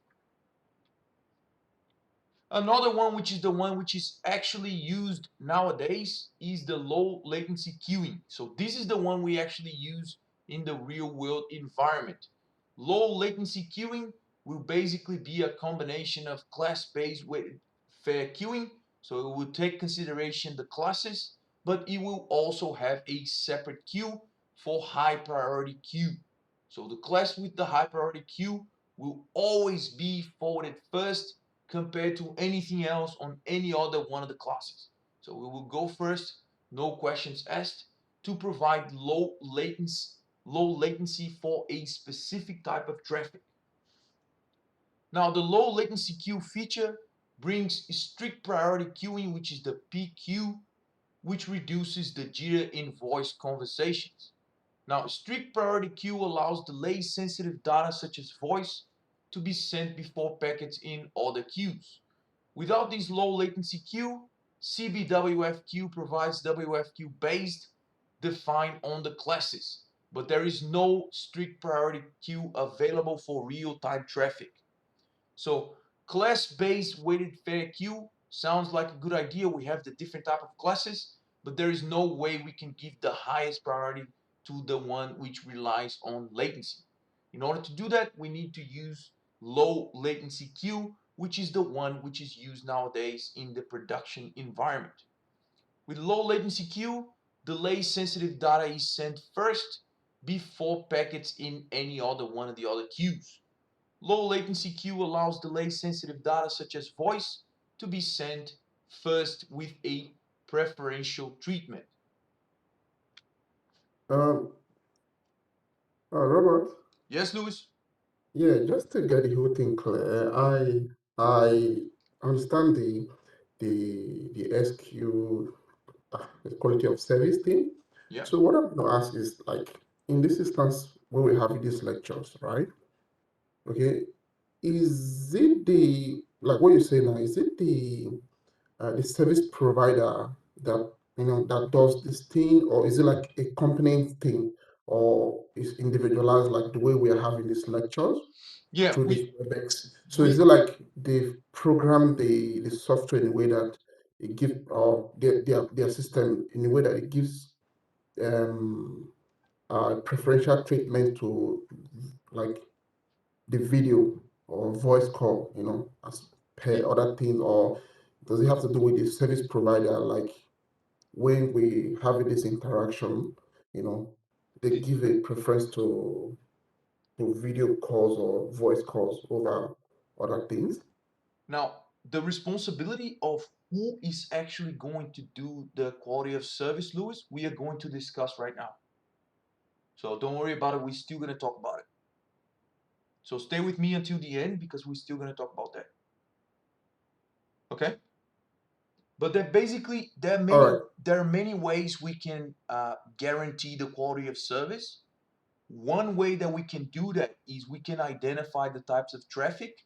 [SPEAKER 1] Another one, which is the one which is actually used nowadays, is the low latency queuing. So this is the one we actually use in the real world environment. Low latency queuing will basically be a combination of class-based weighted fair queuing. So it will take consideration the classes, but it will also have a separate queue for high priority queue. So the class with the high priority queue will always be forwarded first compared to anything else on any other one of the classes. So we will go first, no questions asked, to provide low latency for a specific type of traffic. Now the low latency queue feature brings strict priority queuing, which is the PQ, which reduces the jitter in voice conversations. Now, strict priority queue allows delay sensitive data such as voice to be sent before packets in other queues. Without this low latency queue, CBWF provides WFQ based defined on the classes, but there is no strict priority queue available for real-time traffic. So class-based weighted fair queue sounds like a good idea. We have the different type of classes, but there is no way we can give the highest priority to the one which relies on latency. In order to do that, we need to use low latency queue, which is the one which is used nowadays in the production environment. With low latency queue, delay sensitive data is sent first before packets in any other one of the other queues. Low latency queue allows delay sensitive data such as voice to be sent first with a preferential treatment.
[SPEAKER 4] Um, Robert,
[SPEAKER 1] Yes, Louis?
[SPEAKER 4] yeah, just to get the whole thing clear, I understand the SQ, the quality of service thing.
[SPEAKER 1] Yeah.
[SPEAKER 4] So what I'm gonna ask is like in this instance when we have these lectures, right? Okay, is it the, like what you say now, is it the service provider that, that does this thing, or is it like a company thing, or is individualized like the way we are having these lectures
[SPEAKER 1] Yeah,
[SPEAKER 4] through this WebEx? So
[SPEAKER 1] we
[SPEAKER 4] is it like they program the software in a way that it gives, or their system in a way that it gives um preferential treatment to like the video or voice call, as per other things, or does it have to do with the service provider? Like when we have this interaction, they give a preference to video calls or voice calls over other things.
[SPEAKER 1] now the responsibility of who is actually going to do the quality of service, Lewis, we are going to discuss right now. So don't worry about it. We're still going to talk about it. So stay with me until the end because we're still going to talk about that. Okay? But that basically
[SPEAKER 4] All right.
[SPEAKER 1] there are many ways we can guarantee the quality of service. One way that we can do that is we can identify the types of traffic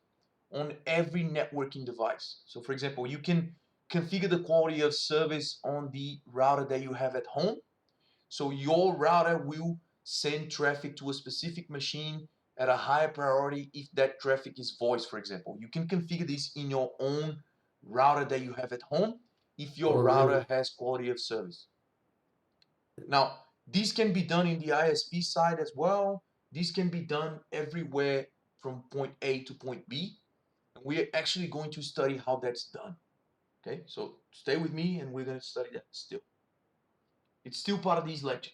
[SPEAKER 1] on every networking device. So for example, you can configure the quality of service on the router that you have at home. So your router will send traffic to a specific machine at a higher priority if that traffic is voice, for example. You can configure this in your own router that you have at home if your
[SPEAKER 4] Oh,
[SPEAKER 1] router
[SPEAKER 4] really?
[SPEAKER 1] has quality of service. Now, this can be done in the ISP side as well. This can be done everywhere from point A to point B. And we're actually going to study how that's done. Okay, so stay with me and we're going to study that still. It's still part of these lectures.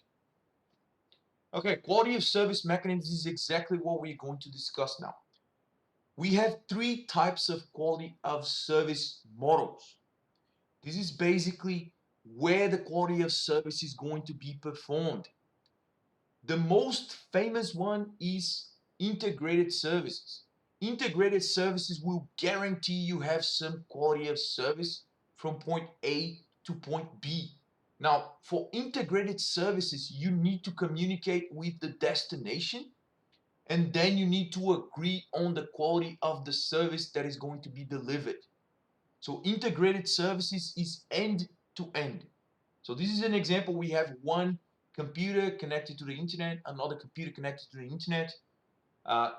[SPEAKER 1] Okay, quality of service mechanisms is exactly what we're going to discuss now. We have three types of quality of service models. This is basically where the quality of service is going to be performed. The most famous one is integrated services. Integrated services will guarantee you have some quality of service from point A to point B. Now, for integrated services, you need to communicate with the destination and then you need to agree on the quality of the service that is going to be delivered. So integrated services is end to end. So this is an example. We have one computer connected to the internet, another computer connected to the internet.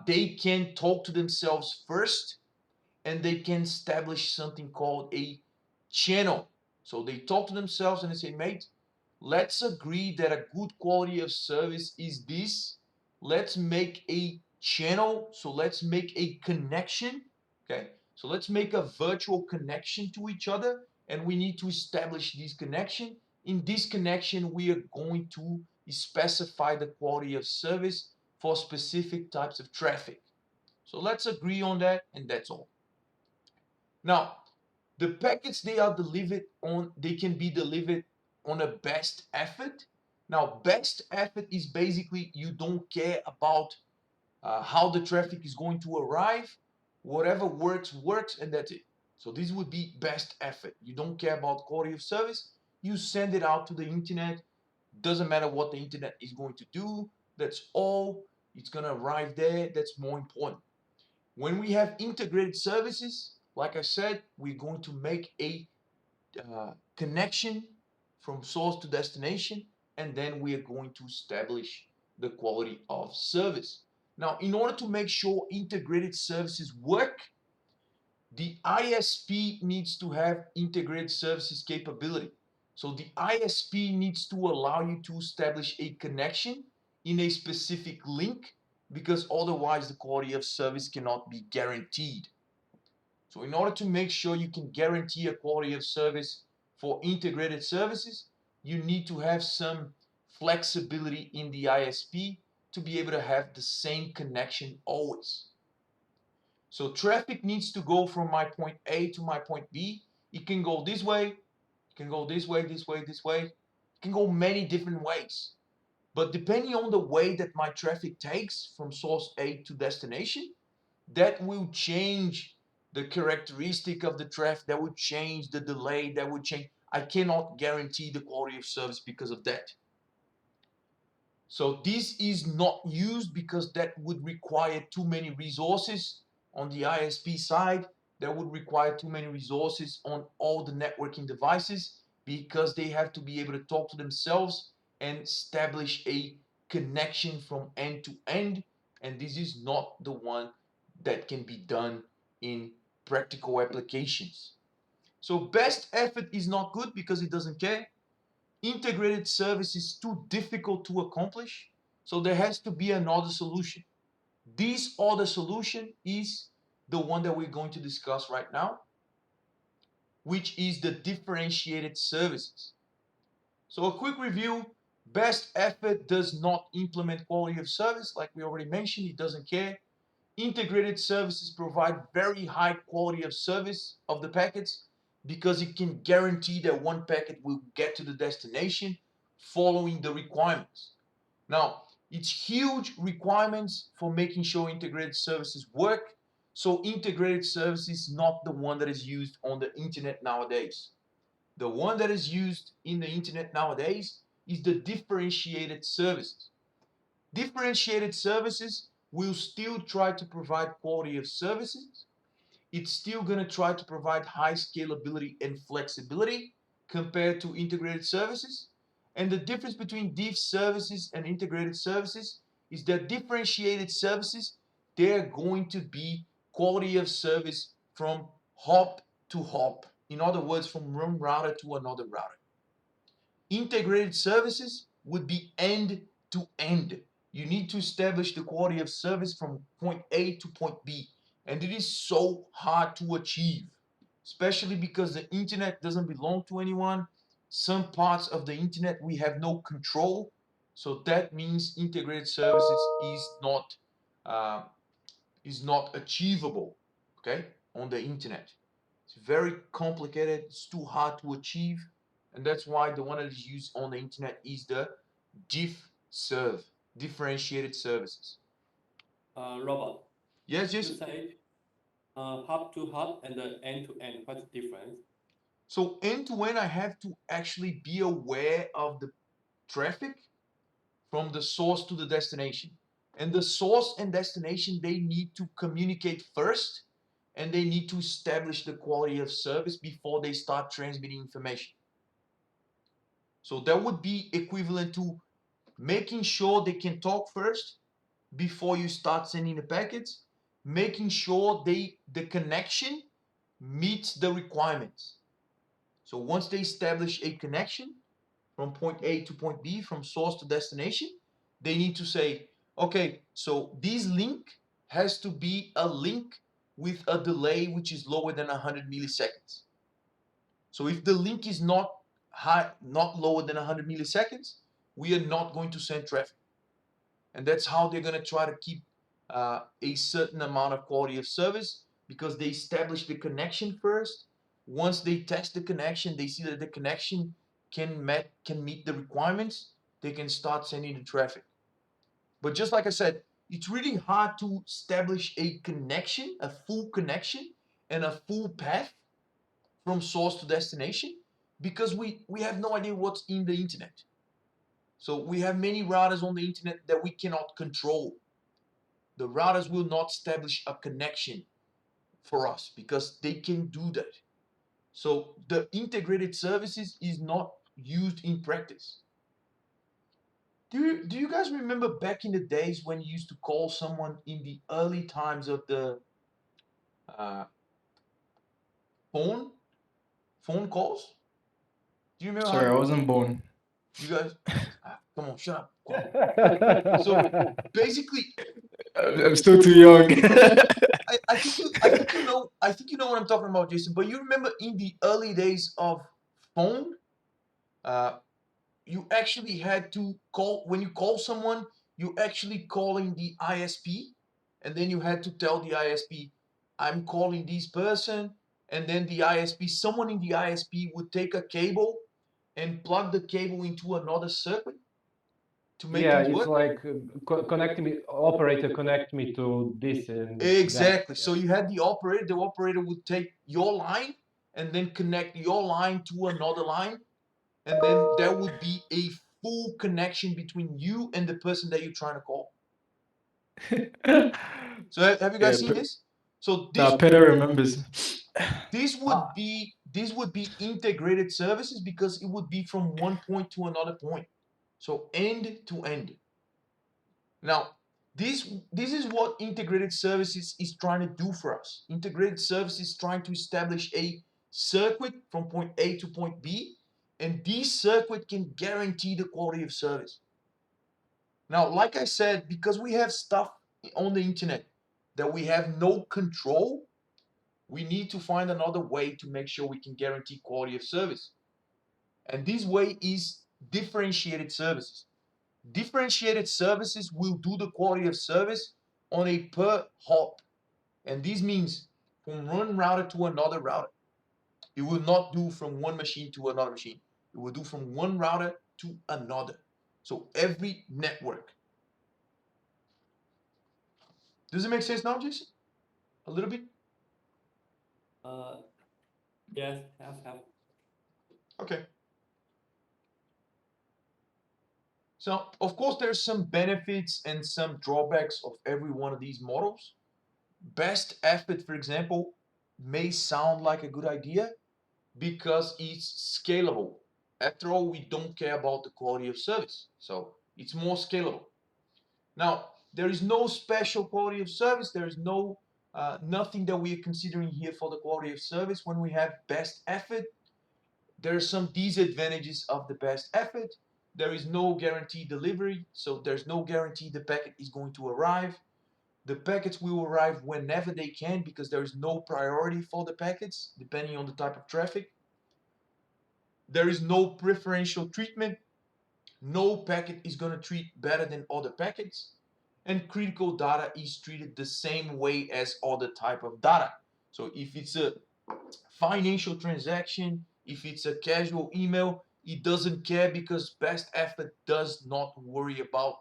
[SPEAKER 1] They can talk to themselves first and they can establish something called a channel. So they talk to themselves and they say, mate, let's agree that a good quality of service is this. Let's make a channel. So let's make a connection. Okay. So let's make a virtual connection to each other. And we need to establish this connection. In this connection, we are going to specify the quality of service for specific types of traffic. So let's agree on that, and that's all. Now, the packets they are delivered on, they can be delivered on a best effort. Now, best effort is basically you don't care about how the traffic is going to arrive. Whatever works, works, and that's it. So this would be best effort. You don't care about quality of service. You send it out to the internet. Doesn't matter what the internet is going to do. That's all. It's going to arrive there. That's more important. When we have integrated services, like I said, we're going to make a connection from source to destination, and then we are going to establish the quality of service. Now, in order to make sure integrated services work, the ISP needs to have integrated services capability. So the ISP needs to allow you to establish a connection in a specific link because otherwise the quality of service cannot be guaranteed. So in order to make sure you can guarantee a quality of service for integrated services, you need to have some flexibility in the ISP to be able to have the same connection always. So traffic needs to go from my point A to my point B. It can go this way, it can go this way, this way, this way. It can go many different ways. But depending on the way that my traffic takes from source A to destination, that will change the characteristic of the traffic, that would change the delay, that would change. I cannot guarantee the quality of service because of that. So this is not used because that would require too many resources on the ISP side. That would require too many resources on all the networking devices because they have to be able to talk to themselves and establish a connection from end to end. And this is not the one that can be done in practical applications. So best effort is not good because it doesn't care. Integrated service is too difficult to accomplish. So there has to be another solution. This other solution is the one that we're going to discuss right now, which is the differentiated services. So a quick review, best effort does not implement quality of service, like we already mentioned, it doesn't care. Integrated services provide very high quality of service of the packets because it can guarantee that one packet will get to the destination following the requirements. Now, it's huge requirements for making sure integrated services work. So integrated service is not the one that is used on the internet nowadays. The one that is used in the internet nowadays is the differentiated services. Differentiated services will still try to provide quality of services. It's still going to try to provide high scalability and flexibility compared to integrated services. And the difference between diff services and integrated services is that differentiated services, they're going to be quality of service from hop to hop. In other words, from one router to another router. Integrated services would be end to end. You need to establish the quality of service from point A to point B. And it is so hard to achieve, especially because the internet doesn't belong to anyone. Some parts of the internet we have no control. So that means integrated services is not achievable, okay, on the internet. It's very complicated. It's too hard to achieve. And that's why the one that is used on the internet is the DiffServ, differentiated services.
[SPEAKER 2] Robert,
[SPEAKER 1] Yes,
[SPEAKER 2] you
[SPEAKER 1] yes.
[SPEAKER 2] say hub to hub and end to end. What's the difference?
[SPEAKER 1] So end to end, I have to actually be aware of the traffic from the source to the destination. And the source and destination, they need to communicate first, and they need to establish the quality of service before they start transmitting information. So that would be equivalent to making sure they can talk first before you start sending the packets, making sure the connection meets the requirements. So once they establish a connection from point A to point B, from source to destination, they need to say, okay, so this link has to be a link with a delay which is lower than 100 milliseconds. So if the link is not lower than 100 milliseconds, we are not going to send traffic. And that's how they're going to try to keep a certain amount of quality of service, because they establish the connection first. Once they test the connection, they see that the connection can meet the requirements, they can start sending the traffic. But just like I said, it's really hard to establish a connection, a full connection, and a full path from source to destination, because we have no idea what's in the internet. So we have many routers on the internet that we cannot control. The routers will not establish a connection for us because they can do that. So the integrated services is not used in practice. Do you guys remember back in the days when you used to call someone in the early times of the phone calls? Do you remember
[SPEAKER 5] Sorry, I
[SPEAKER 1] how
[SPEAKER 5] wasn't born.
[SPEAKER 1] you guys? Come on, shut up. Quiet. So basically,
[SPEAKER 5] I'm still too young.
[SPEAKER 1] I think you know what I'm talking about, Jason. But you remember in the early days of phone, you actually had to call, when you call someone, you actually calling the ISP, and then you had to tell the ISP, I'm calling this person, and then the ISP, someone in the ISP would take a cable and plug the cable into another circuit to make
[SPEAKER 3] Yeah,
[SPEAKER 1] things
[SPEAKER 3] it's
[SPEAKER 1] work.
[SPEAKER 3] like connect me, operator connect me to this and
[SPEAKER 1] Exactly.
[SPEAKER 3] that.
[SPEAKER 1] So you had the operator would take your line and then connect your line to another line, and then there would be a full connection between you and the person that you're trying to call. So have you guys
[SPEAKER 5] Yeah,
[SPEAKER 1] seen this? So
[SPEAKER 5] Now
[SPEAKER 1] this
[SPEAKER 5] Peter remembers.
[SPEAKER 1] this would be integrated services because it would be from one point to another point. So end to end. Now, this is what integrated services is trying to do for us. Integrated services is trying to establish a circuit from point A to point B, and this circuit can guarantee the quality of service. Now, like I said, because we have stuff on the internet that we have no control, we need to find another way to make sure we can guarantee quality of service. And this way is differentiated services. Differentiated services will do the quality of service on a per hop. And this means from one router to another router. It will not do from one machine to another machine. It will do from one router to another. So every network. Does it make sense now, Jason? A little bit?
[SPEAKER 2] Yes, have.
[SPEAKER 1] Okay. So, of course, there's some benefits and some drawbacks of every one of these models. Best effort, for example, may sound like a good idea because it's scalable. After all, we don't care about the quality of service, so it's more scalable. Now, there is no special quality of service. There is nothing that we are considering here for the quality of service. When we have best effort, there are some disadvantages of the best effort. There is no guaranteed delivery, so there's no guarantee the packet is going to arrive. The packets will arrive whenever they can because there is no priority for the packets depending on the type of traffic. There is no preferential treatment. No packet is going to treat better than other packets. And critical data is treated the same way as other type of data. So if it's a financial transaction, if it's a casual email, it doesn't care because best effort does not worry about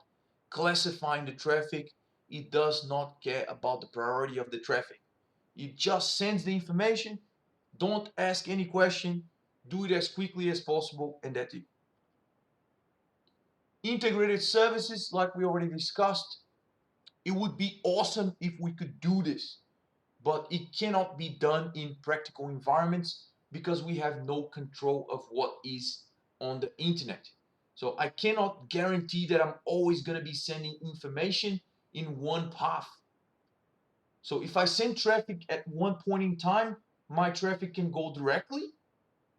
[SPEAKER 1] classifying the traffic. It does not care about the priority of the traffic. It just sends the information. Don't ask any question. Do it as quickly as possible, and that's it. Integrated services, like we already discussed, it would be awesome if we could do this, but it cannot be done in practical environments because we have no control of what is on the internet. So I cannot guarantee that I'm always going to be sending information in one path. So if I send traffic at one point in time, my traffic can go directly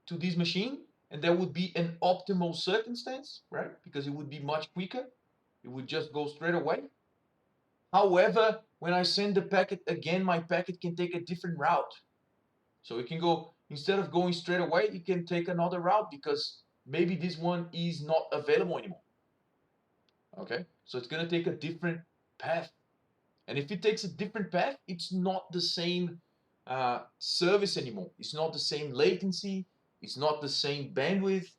[SPEAKER 1] to this machine, and that would be an optimal circumstance, right? Because it would be much quicker. It would just go straight away. However, when I send the packet again, my packet can take a different route. So it can go, instead of going straight away, it can take another route because maybe this one is not available anymore. Okay, so it's going to take a different path. And if it takes a different path, it's not the same service anymore. It's not the same latency. It's not the same bandwidth.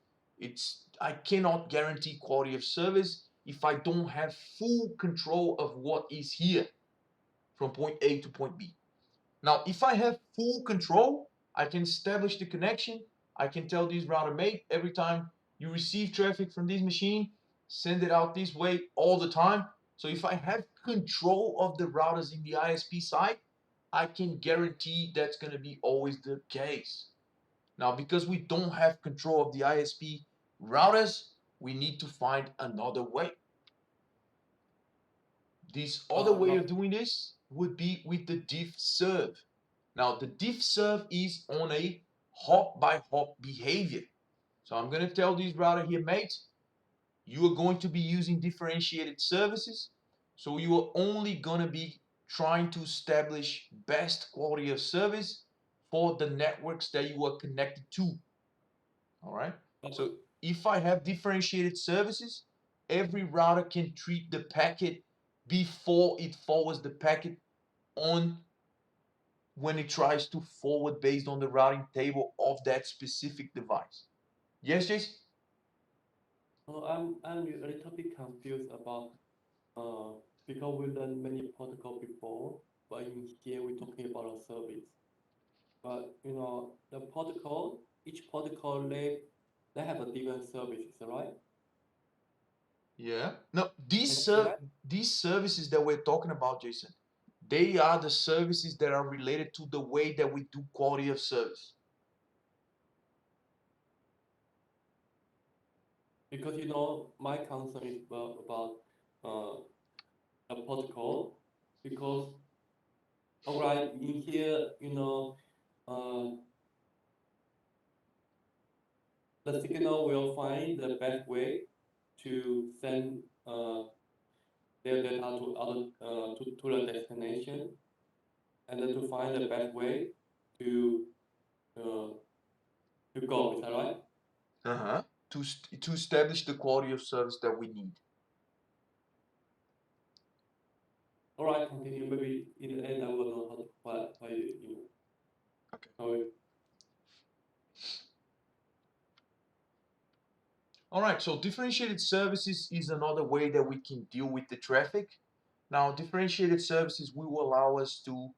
[SPEAKER 1] I cannot guarantee quality of service if I don't have full control of what is here from point A to point B. Now, if I have full control, I can establish the connection. I can tell this router mate every time you receive traffic from this machine, send it out this way all the time. So if I have control of the routers in the ISP side, I can guarantee that's going to be always the case. Now, because we don't have control of the ISP routers, we need to find another way. This other way of doing this would be with the diff serve. Now, the diff serve is on a hop by hop behavior. So I'm going to tell this router here, mate, you are going to be using differentiated services. So you are only going to be trying to establish best quality of service for the networks that you are connected to. All right. So if I have differentiated services, every router can treat the packet before it forwards the packet on when it tries to forward based on the routing table of that specific device. Yes, Jason?
[SPEAKER 2] I'm a little bit confused about because we learned many protocol before, but in here we're talking about a service. But the protocol, each protocol they have a different service, right?
[SPEAKER 1] Yeah. No,
[SPEAKER 2] Can you say that?
[SPEAKER 1] these services that we're talking about, Jason, they are the services that are related to the way that we do quality of service.
[SPEAKER 2] Because my concern is about a protocol. Because alright, in here, the signal will find the best way to send their data to the destination, and then to find the best way to uh, go. Is that right?
[SPEAKER 1] Uh-huh. To establish the quality of service that we need.
[SPEAKER 2] All right, continue. Maybe in the end, I will know how to why you.
[SPEAKER 1] Okay.
[SPEAKER 2] Sorry.
[SPEAKER 1] All right, so differentiated services is another way that we can deal with the traffic. Now, differentiated services will allow us to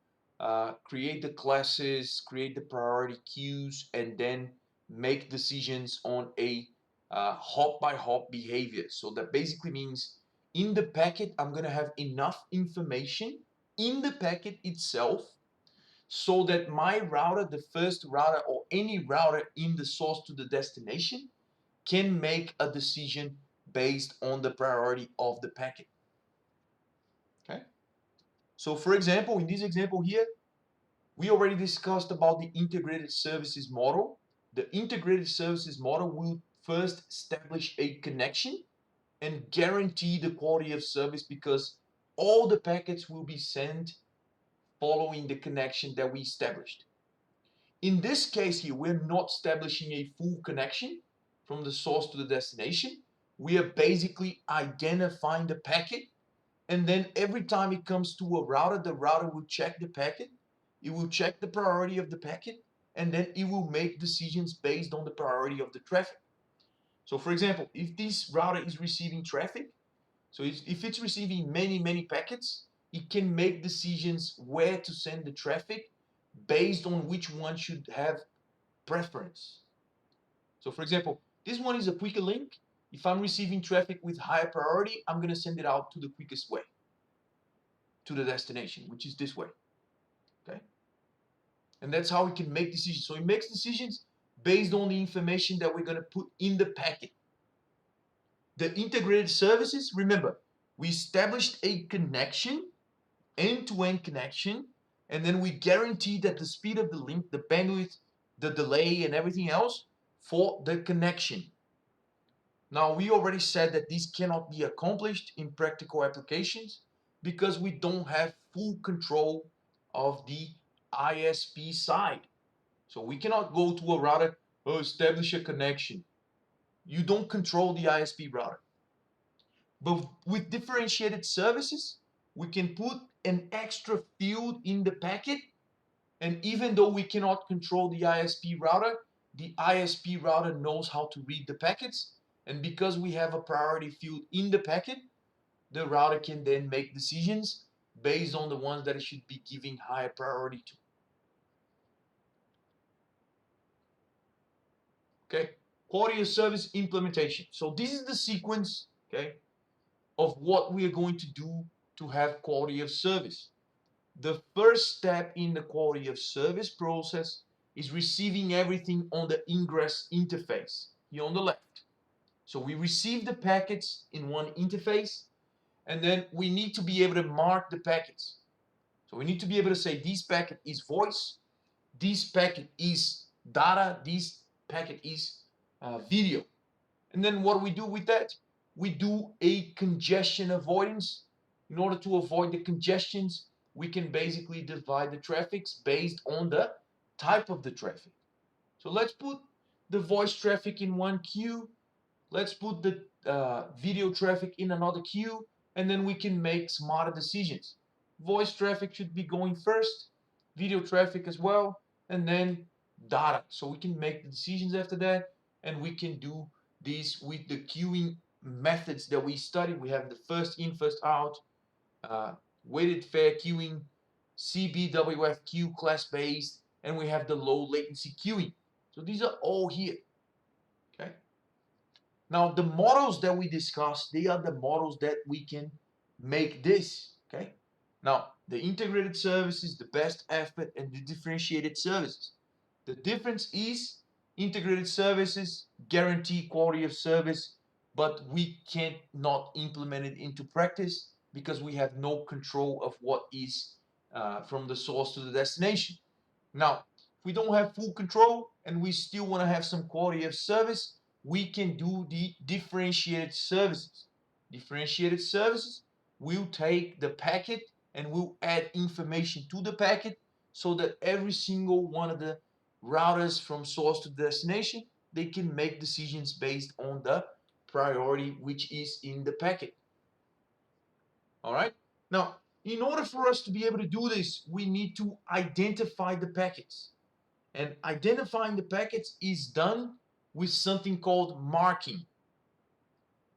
[SPEAKER 1] create the classes, create the priority queues, and then make decisions on a hop by hop behavior. So that basically means in the packet, I'm going to have enough information in the packet itself so that my router, the first router, or any router in the source to the destination can make a decision based on the priority of the packet. Okay. So for example, in this example here, we already discussed about the integrated services model. The integrated services model will first establish a connection and guarantee the quality of service because all the packets will be sent following the connection that we established. In this case here, we're not establishing a full connection from the source to the destination. We are basically identifying the packet, and then every time it comes to a router, the router will check the packet, it will check the priority of the packet, and then it will make decisions based on the priority of the traffic. So for example, if this router is receiving traffic, so if it's receiving many packets, it can make decisions where to send the traffic based on which one should have preference. So for example, this one is a quicker link. If I'm receiving traffic with higher priority, I'm going to send it out to the quickest way to the destination, which is this way. Okay. And that's how we can make decisions. So it makes decisions based on the information that we're going to put in the packet. The integrated services, remember, we established a connection, end-to-end connection, and then we guarantee that the speed of the link, the bandwidth, the delay, and everything else for the connection. Now, we already said that this cannot be accomplished in practical applications because we don't have full control of the ISP side. So we cannot go to a router, establish a connection. You don't control the ISP router. But with differentiated services, we can put an extra field in the packet. And even though we cannot control the ISP router knows how to read the packets. And because we have a priority field in the packet, the router can then make decisions based on the ones that it should be giving higher priority to. Okay, quality of service implementation. So this is the sequence, okay, of what we are going to do to have quality of service. The first step in the quality of service process is receiving everything on the ingress interface here on the left. So we receive the packets in one interface, and then we need to be able to mark the packets. So we need to be able to say this packet is voice, this packet is data, this packet is video. And then what do we do with that? We do a congestion avoidance. In order to avoid the congestions, we can basically divide the traffics based on the type of the traffic. So let's put the voice traffic in one queue. Let's put the video traffic in another queue, and then we can make smarter decisions. Voice traffic should be going first, video traffic as well, and then data. So we can make the decisions after that, and we can do this with the queuing methods that we studied. We have the first in, first out, weighted fair queuing, CBWF class based, and we have the low latency queuing. So these are all here. Okay. Now, the models that we discussed, they are the models that we can make this, okay? Now, the integrated services, the best effort, and the differentiated services. The difference is integrated services guarantee quality of service, but we can't not implement it into practice because we have no control of what is from the source to the destination. Now, if we don't have full control and we still want to have some quality of service, we can do the differentiated services. Differentiated services will take the packet and will add information to the packet so that every single one of the routers from source to destination, they can make decisions based on the priority which is in the packet. All right. Now, in order for us to be able to do this, we need to identify the packets. And identifying the packets is done with something called marking.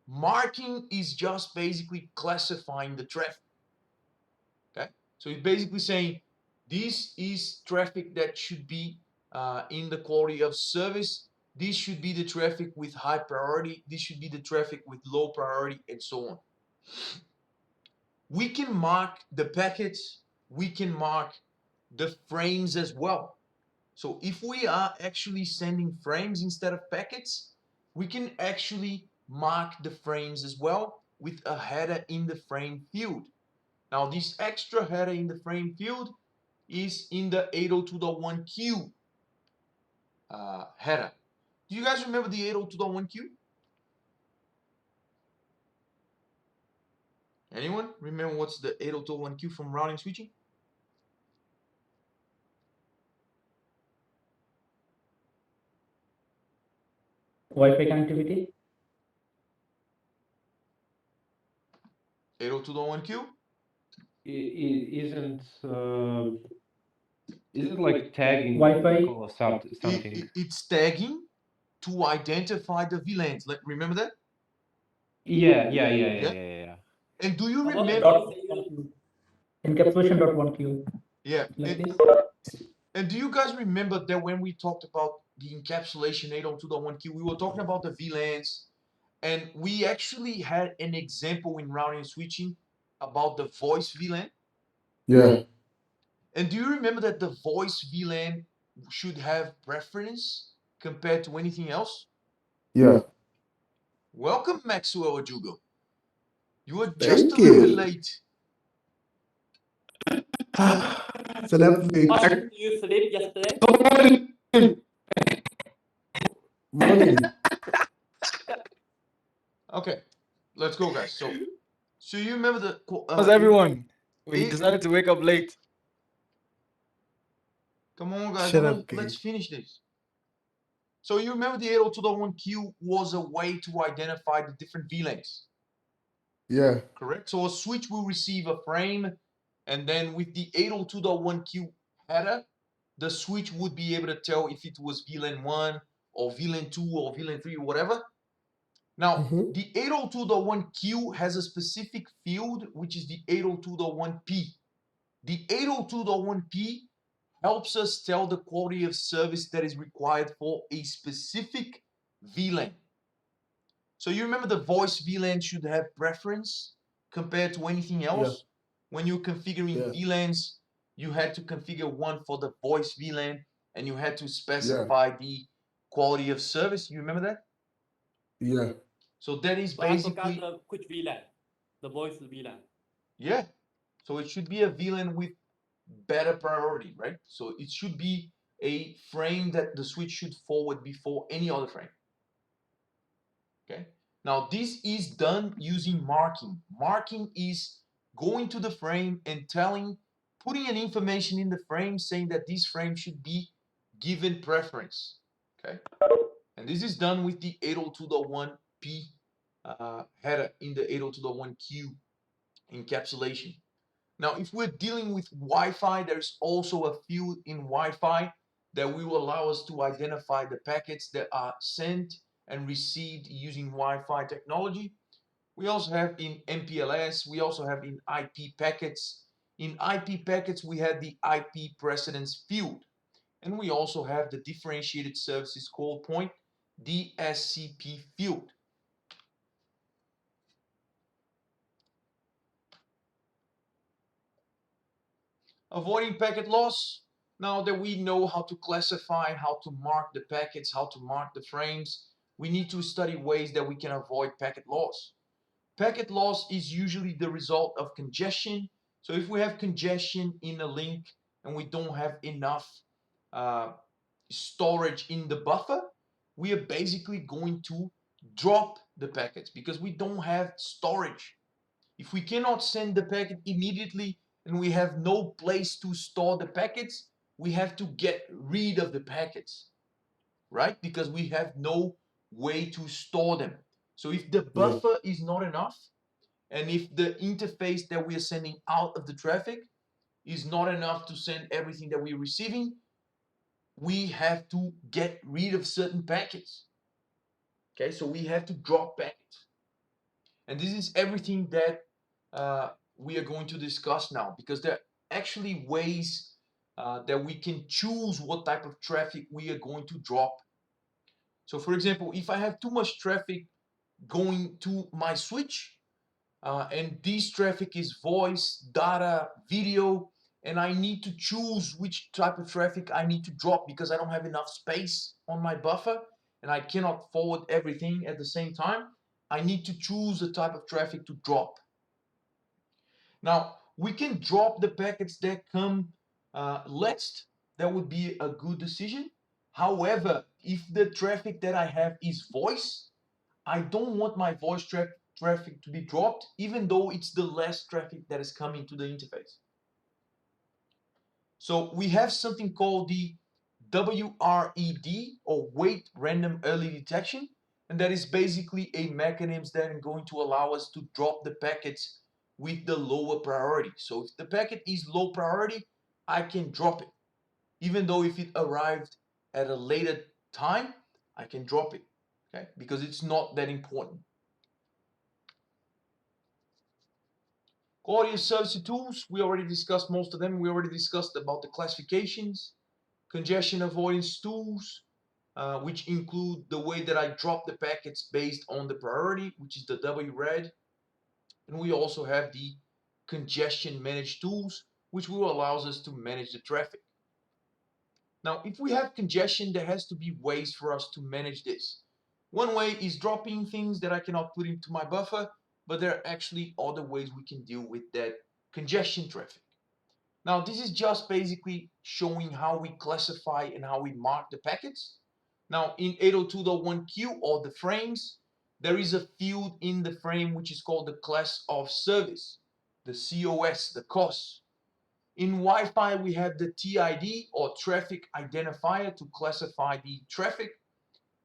[SPEAKER 1] Marking is just basically classifying the traffic. Okay, so it's basically saying this is traffic that should be in the quality of service. This should be the traffic with high priority. This should be the traffic with low priority, and so on. We can mark the packets. We can mark the frames as well. So if we are actually sending frames instead of packets, we can actually mark the frames as well with a header in the frame field. Now, this extra header in the frame field is in the 802.1q header. Do you guys remember the 802.1q? Anyone remember what's the 802.1q from routing switching?
[SPEAKER 6] Wi-Fi connectivity.
[SPEAKER 1] 802.1q?
[SPEAKER 3] Isn't like tagging
[SPEAKER 6] Wi-Fi.
[SPEAKER 3] or something?
[SPEAKER 1] It's tagging to identify the VLANs. Like, remember that?
[SPEAKER 3] Yeah.
[SPEAKER 1] And do you
[SPEAKER 2] How about
[SPEAKER 1] remember?
[SPEAKER 6] Encapsulation.1q.
[SPEAKER 1] Yeah.
[SPEAKER 6] Like this.
[SPEAKER 1] And do you guys remember that when we talked about the encapsulation 802.1q, we were talking about the VLANs, and we actually had an example in routing and switching about the voice VLAN.
[SPEAKER 4] Yeah.
[SPEAKER 1] And do you remember that the voice VLAN should have preference compared to anything else?
[SPEAKER 4] Yeah.
[SPEAKER 1] Welcome, Maxwell Ojugo. You were just
[SPEAKER 4] Thank
[SPEAKER 1] a little bit
[SPEAKER 4] you.
[SPEAKER 1] late.
[SPEAKER 4] Celebrate.
[SPEAKER 2] How did you sleep yesterday?
[SPEAKER 4] Morning.
[SPEAKER 1] Okay, let's go, guys. So you remember the
[SPEAKER 5] How's everyone? We
[SPEAKER 1] it-
[SPEAKER 5] decided to wake up late.
[SPEAKER 1] Come on, guys.
[SPEAKER 4] Shut
[SPEAKER 1] hold
[SPEAKER 4] up,
[SPEAKER 1] on,
[SPEAKER 4] Gabe.
[SPEAKER 1] let's finish this. So you remember the 802.1q was a way to identify the different VLANs,
[SPEAKER 4] Yeah.
[SPEAKER 1] correct? So a switch will receive a frame, and then with the 802.1q header, the switch would be able to tell if it was VLAN 1 or VLAN 2 or VLAN 3 or whatever. Now,
[SPEAKER 4] Mhm.
[SPEAKER 1] the 802.1q has a specific field, which is the 802.1p. The 802.1p helps us tell the quality of service that is required for a specific VLAN. So you remember the voice VLAN should have preference compared to anything else? When you're configuring
[SPEAKER 4] Yeah.
[SPEAKER 1] VLANs, you had to configure one for the voice VLAN, and you had to specify the quality of service. You remember that?
[SPEAKER 4] Yeah.
[SPEAKER 1] So that is
[SPEAKER 2] But I forgot
[SPEAKER 1] basically,
[SPEAKER 2] the which VLAN, the voice VLAN.
[SPEAKER 1] yeah. So it should be a VLAN with better priority, right? So it should be a frame that the switch should forward before any other frame. Okay. Now this is done using marking. Marking is going to the frame and putting an information in the frame saying that this frame should be given preference. Okay. And this is done with the 802.1p header in the 802.1q encapsulation. Now, if we're dealing with Wi-Fi, there's also a field in Wi-Fi that will allow us to identify the packets that are sent and received using Wi-Fi technology. We also have in MPLS, we also have in IP packets. In IP packets, we have the IP precedence field. And we also have the differentiated services call point, DSCP field. Avoiding packet loss. Now that we know how to classify, how to mark the packets, how to mark the frames, we need to study ways that we can avoid packet loss. Packet loss is usually the result of congestion. So if we have congestion in a link and we don't have enough storage in the buffer, we are basically going to drop the packets because we don't have storage. If we cannot send the packet immediately and we have no place to store the packets, we have to get rid of the packets, right? Because we have no way to store them. So if the buffer is not enough, and if the interface that we are sending out of the traffic is not enough to send everything that we're receiving, we have to get rid of certain packets. Okay, so we have to drop packets. And this is everything that we are going to discuss now, because there are actually ways that we can choose what type of traffic we are going to drop. So for example, if I have too much traffic going to my switch, and this traffic is voice, data, video, and I need to choose which type of traffic I need to drop because I don't have enough space on my buffer and I cannot forward everything at the same time. I need to choose the type of traffic to drop. Now, we can drop the packets that come last. That would be a good decision. However, if the traffic that I have is voice, I don't want my voice traffic to be dropped, even though it's the last traffic that is coming to the interface. So we have something called the WRED, or Wait Random Early Detection, and that is basically a mechanism that is going to allow us to drop the packets with the lower priority. So if the packet is low priority, I can drop it. Even though if it arrived at a later time, I can drop it, okay? Because it's not that important. Quality of service tools, we already discussed most of them. We already discussed about the classifications, congestion avoidance tools, which include the way that I drop the packets based on the priority, which is the WRED. And we also have the congestion manage tools, which will allow us to manage the traffic. Now, if we have congestion, there has to be ways for us to manage this. One way is dropping things that I cannot put into my buffer, but there are actually other ways we can deal with that congestion traffic. Now, this is just basically showing how we classify and how we mark the packets. Now, in 802.1q, or the frames, there is a field in the frame which is called the class of service, the COS, the COS. In Wi-Fi, we have the TID, or traffic identifier, to classify the traffic.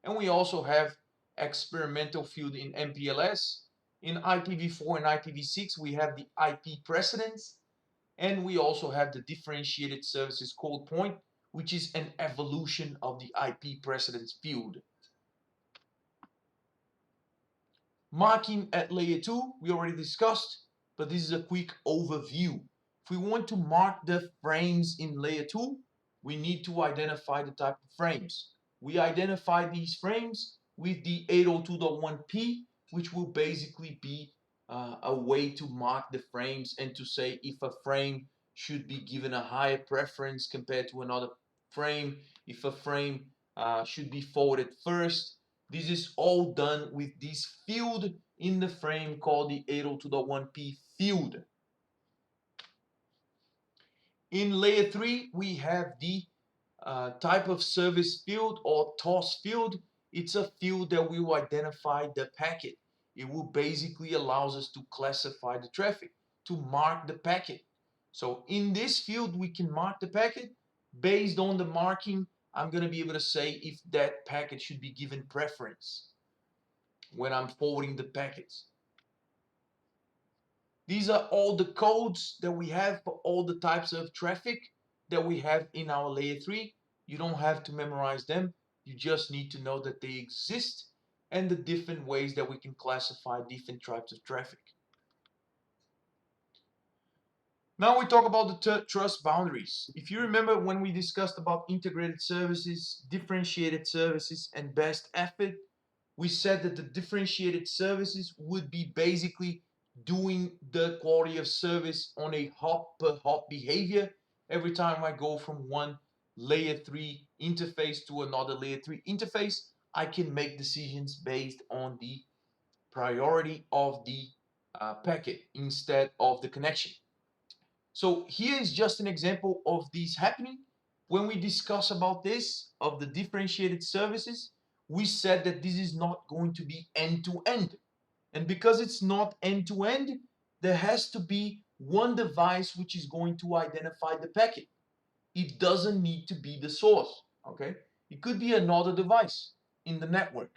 [SPEAKER 1] And we also have experimental field in MPLS. In IPv4 and IPv6, we have the IP precedence. And we also have the differentiated services code point, which is an evolution of the IP precedence field. Marking at layer 2, we already discussed, but this is a quick overview. If we want to mark the frames in layer 2, we need to identify the type of frames. We identify these frames with the 802.1p, which will basically be a way to mark the frames and to say if a frame should be given a higher preference compared to another frame, if a frame should be forwarded first. This is all done with this field in the frame called the 802.1p field. In layer 3, we have the type of service field, or TOS field. It's a field that will identify the packet. It will basically allows us to classify the traffic, to mark the packet. So in this field, we can mark the packet. Based on the marking, I'm going to be able to say if that packet should be given preference when I'm forwarding the packets. These are all the codes that we have for all the types of traffic that we have in our layer 3. You don't have to memorize them. You just need to know that they exist and the different ways that we can classify different types of traffic. Now we talk about the trust boundaries. If you remember when we discussed about integrated services, differentiated services, and best effort, we said that the differentiated services would be basically doing the quality of service on a hop per hop behavior, every time I go from one layer 3 interface to another layer 3 interface, I can make decisions based on the priority of the packet instead of the connection. So here is just an example of these happening. When we discuss about this, of the differentiated services, we said that this is not going to be end-to-end. And because it's not end-to-end, there has to be one device which is going to identify the packet. It doesn't need to be the source, okay? It could be another device in the network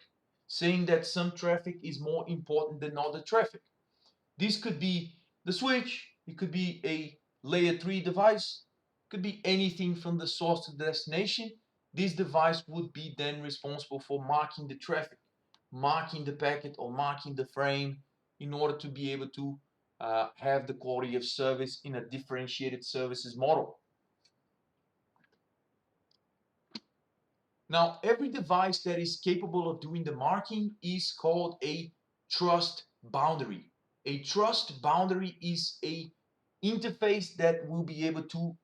[SPEAKER 1] saying that some traffic is more important than other traffic. This could be the switch, it could be a layer 3 device, it could be anything from the source to the destination. This device would be then responsible for marking the traffic, marking the packet or marking the frame in order to be able to have the quality of service in a differentiated services model. Now, every device that is capable of doing the marking is called a trust boundary. A trust boundary is a interface that will be able to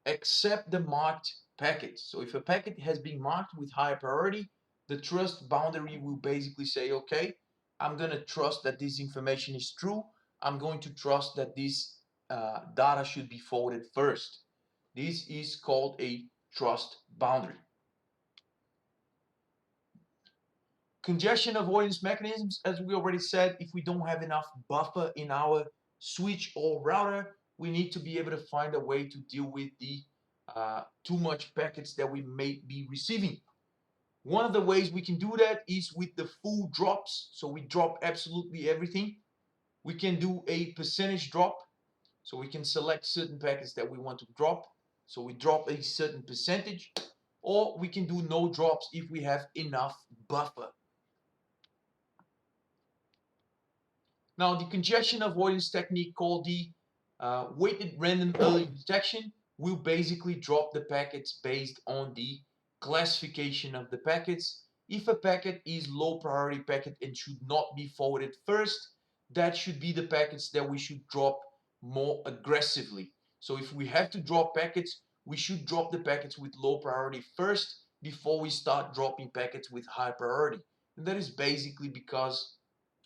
[SPEAKER 1] accept the marked packet. So if a packet has been marked with high priority, the trust boundary will basically say, okay, I'm going to trust that this information is true. I'm going to trust that this data should be forwarded first. This is called a trust boundary. Congestion avoidance mechanisms, as we already said, if we don't have enough buffer in our switch or router, we need to be able to find a way to deal with the too much packets that we may be receiving. One of the ways we can do that is with the full drops. So we drop absolutely everything. We can do a percentage drop. So we can select certain packets that we want to drop. So we drop a certain percentage, or we can do no drops if we have enough buffer. Now, the congestion avoidance technique called the weighted random early detection will basically drop the packets based on the classification of the packets. If a packet is low priority packet and should not be forwarded first, that should be the packets that we should drop more aggressively. So if we have to drop packets, we should drop the packets with low priority first before we start dropping packets with high priority. And that is basically because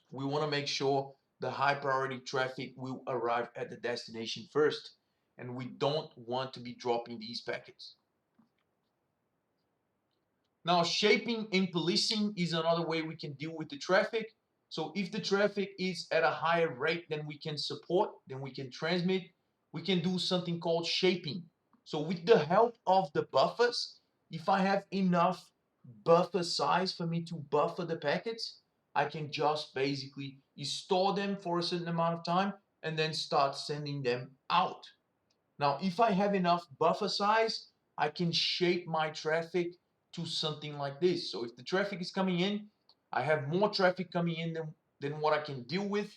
[SPEAKER 1] we want to make sure the high priority traffic will arrive at the destination first, and we don't want to be dropping these packets. Now, shaping and policing is another way we can deal with the traffic. So if the traffic is at a higher rate than we can support, then we can transmit, we can do something called shaping. So with the help of the buffers, if I have enough buffer size for me to buffer the packets, I can just basically store them for a certain amount of time and then start sending them out. Now, if I have enough buffer size, I can shape my traffic to something like this. So if the traffic is coming in, I have more traffic coming in than what I can deal with.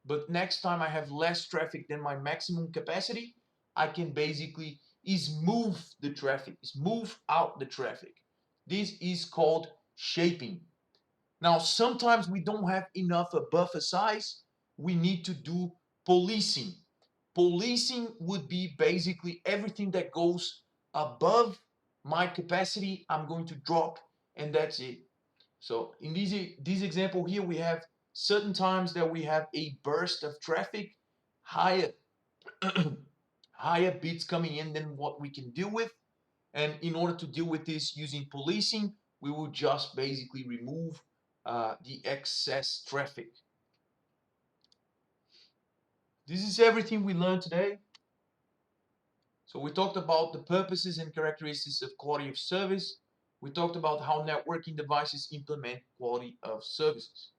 [SPEAKER 1] But next time I have less traffic than my maximum capacity, I can basically move the traffic, move out the traffic. This is called shaping. Now, sometimes we don't have enough a buffer size. We need to do policing. Policing would be basically everything that goes above my capacity, I'm going to drop, and that's it. So in this example here, we have certain times that we have a burst of traffic, higher, higher bits coming in than what we can deal with. And in order to deal with this using policing, we will just basically remove the excess traffic. This is everything we learned today. So we talked about the purposes and characteristics of quality of service. We talked about how networking devices implement quality of services.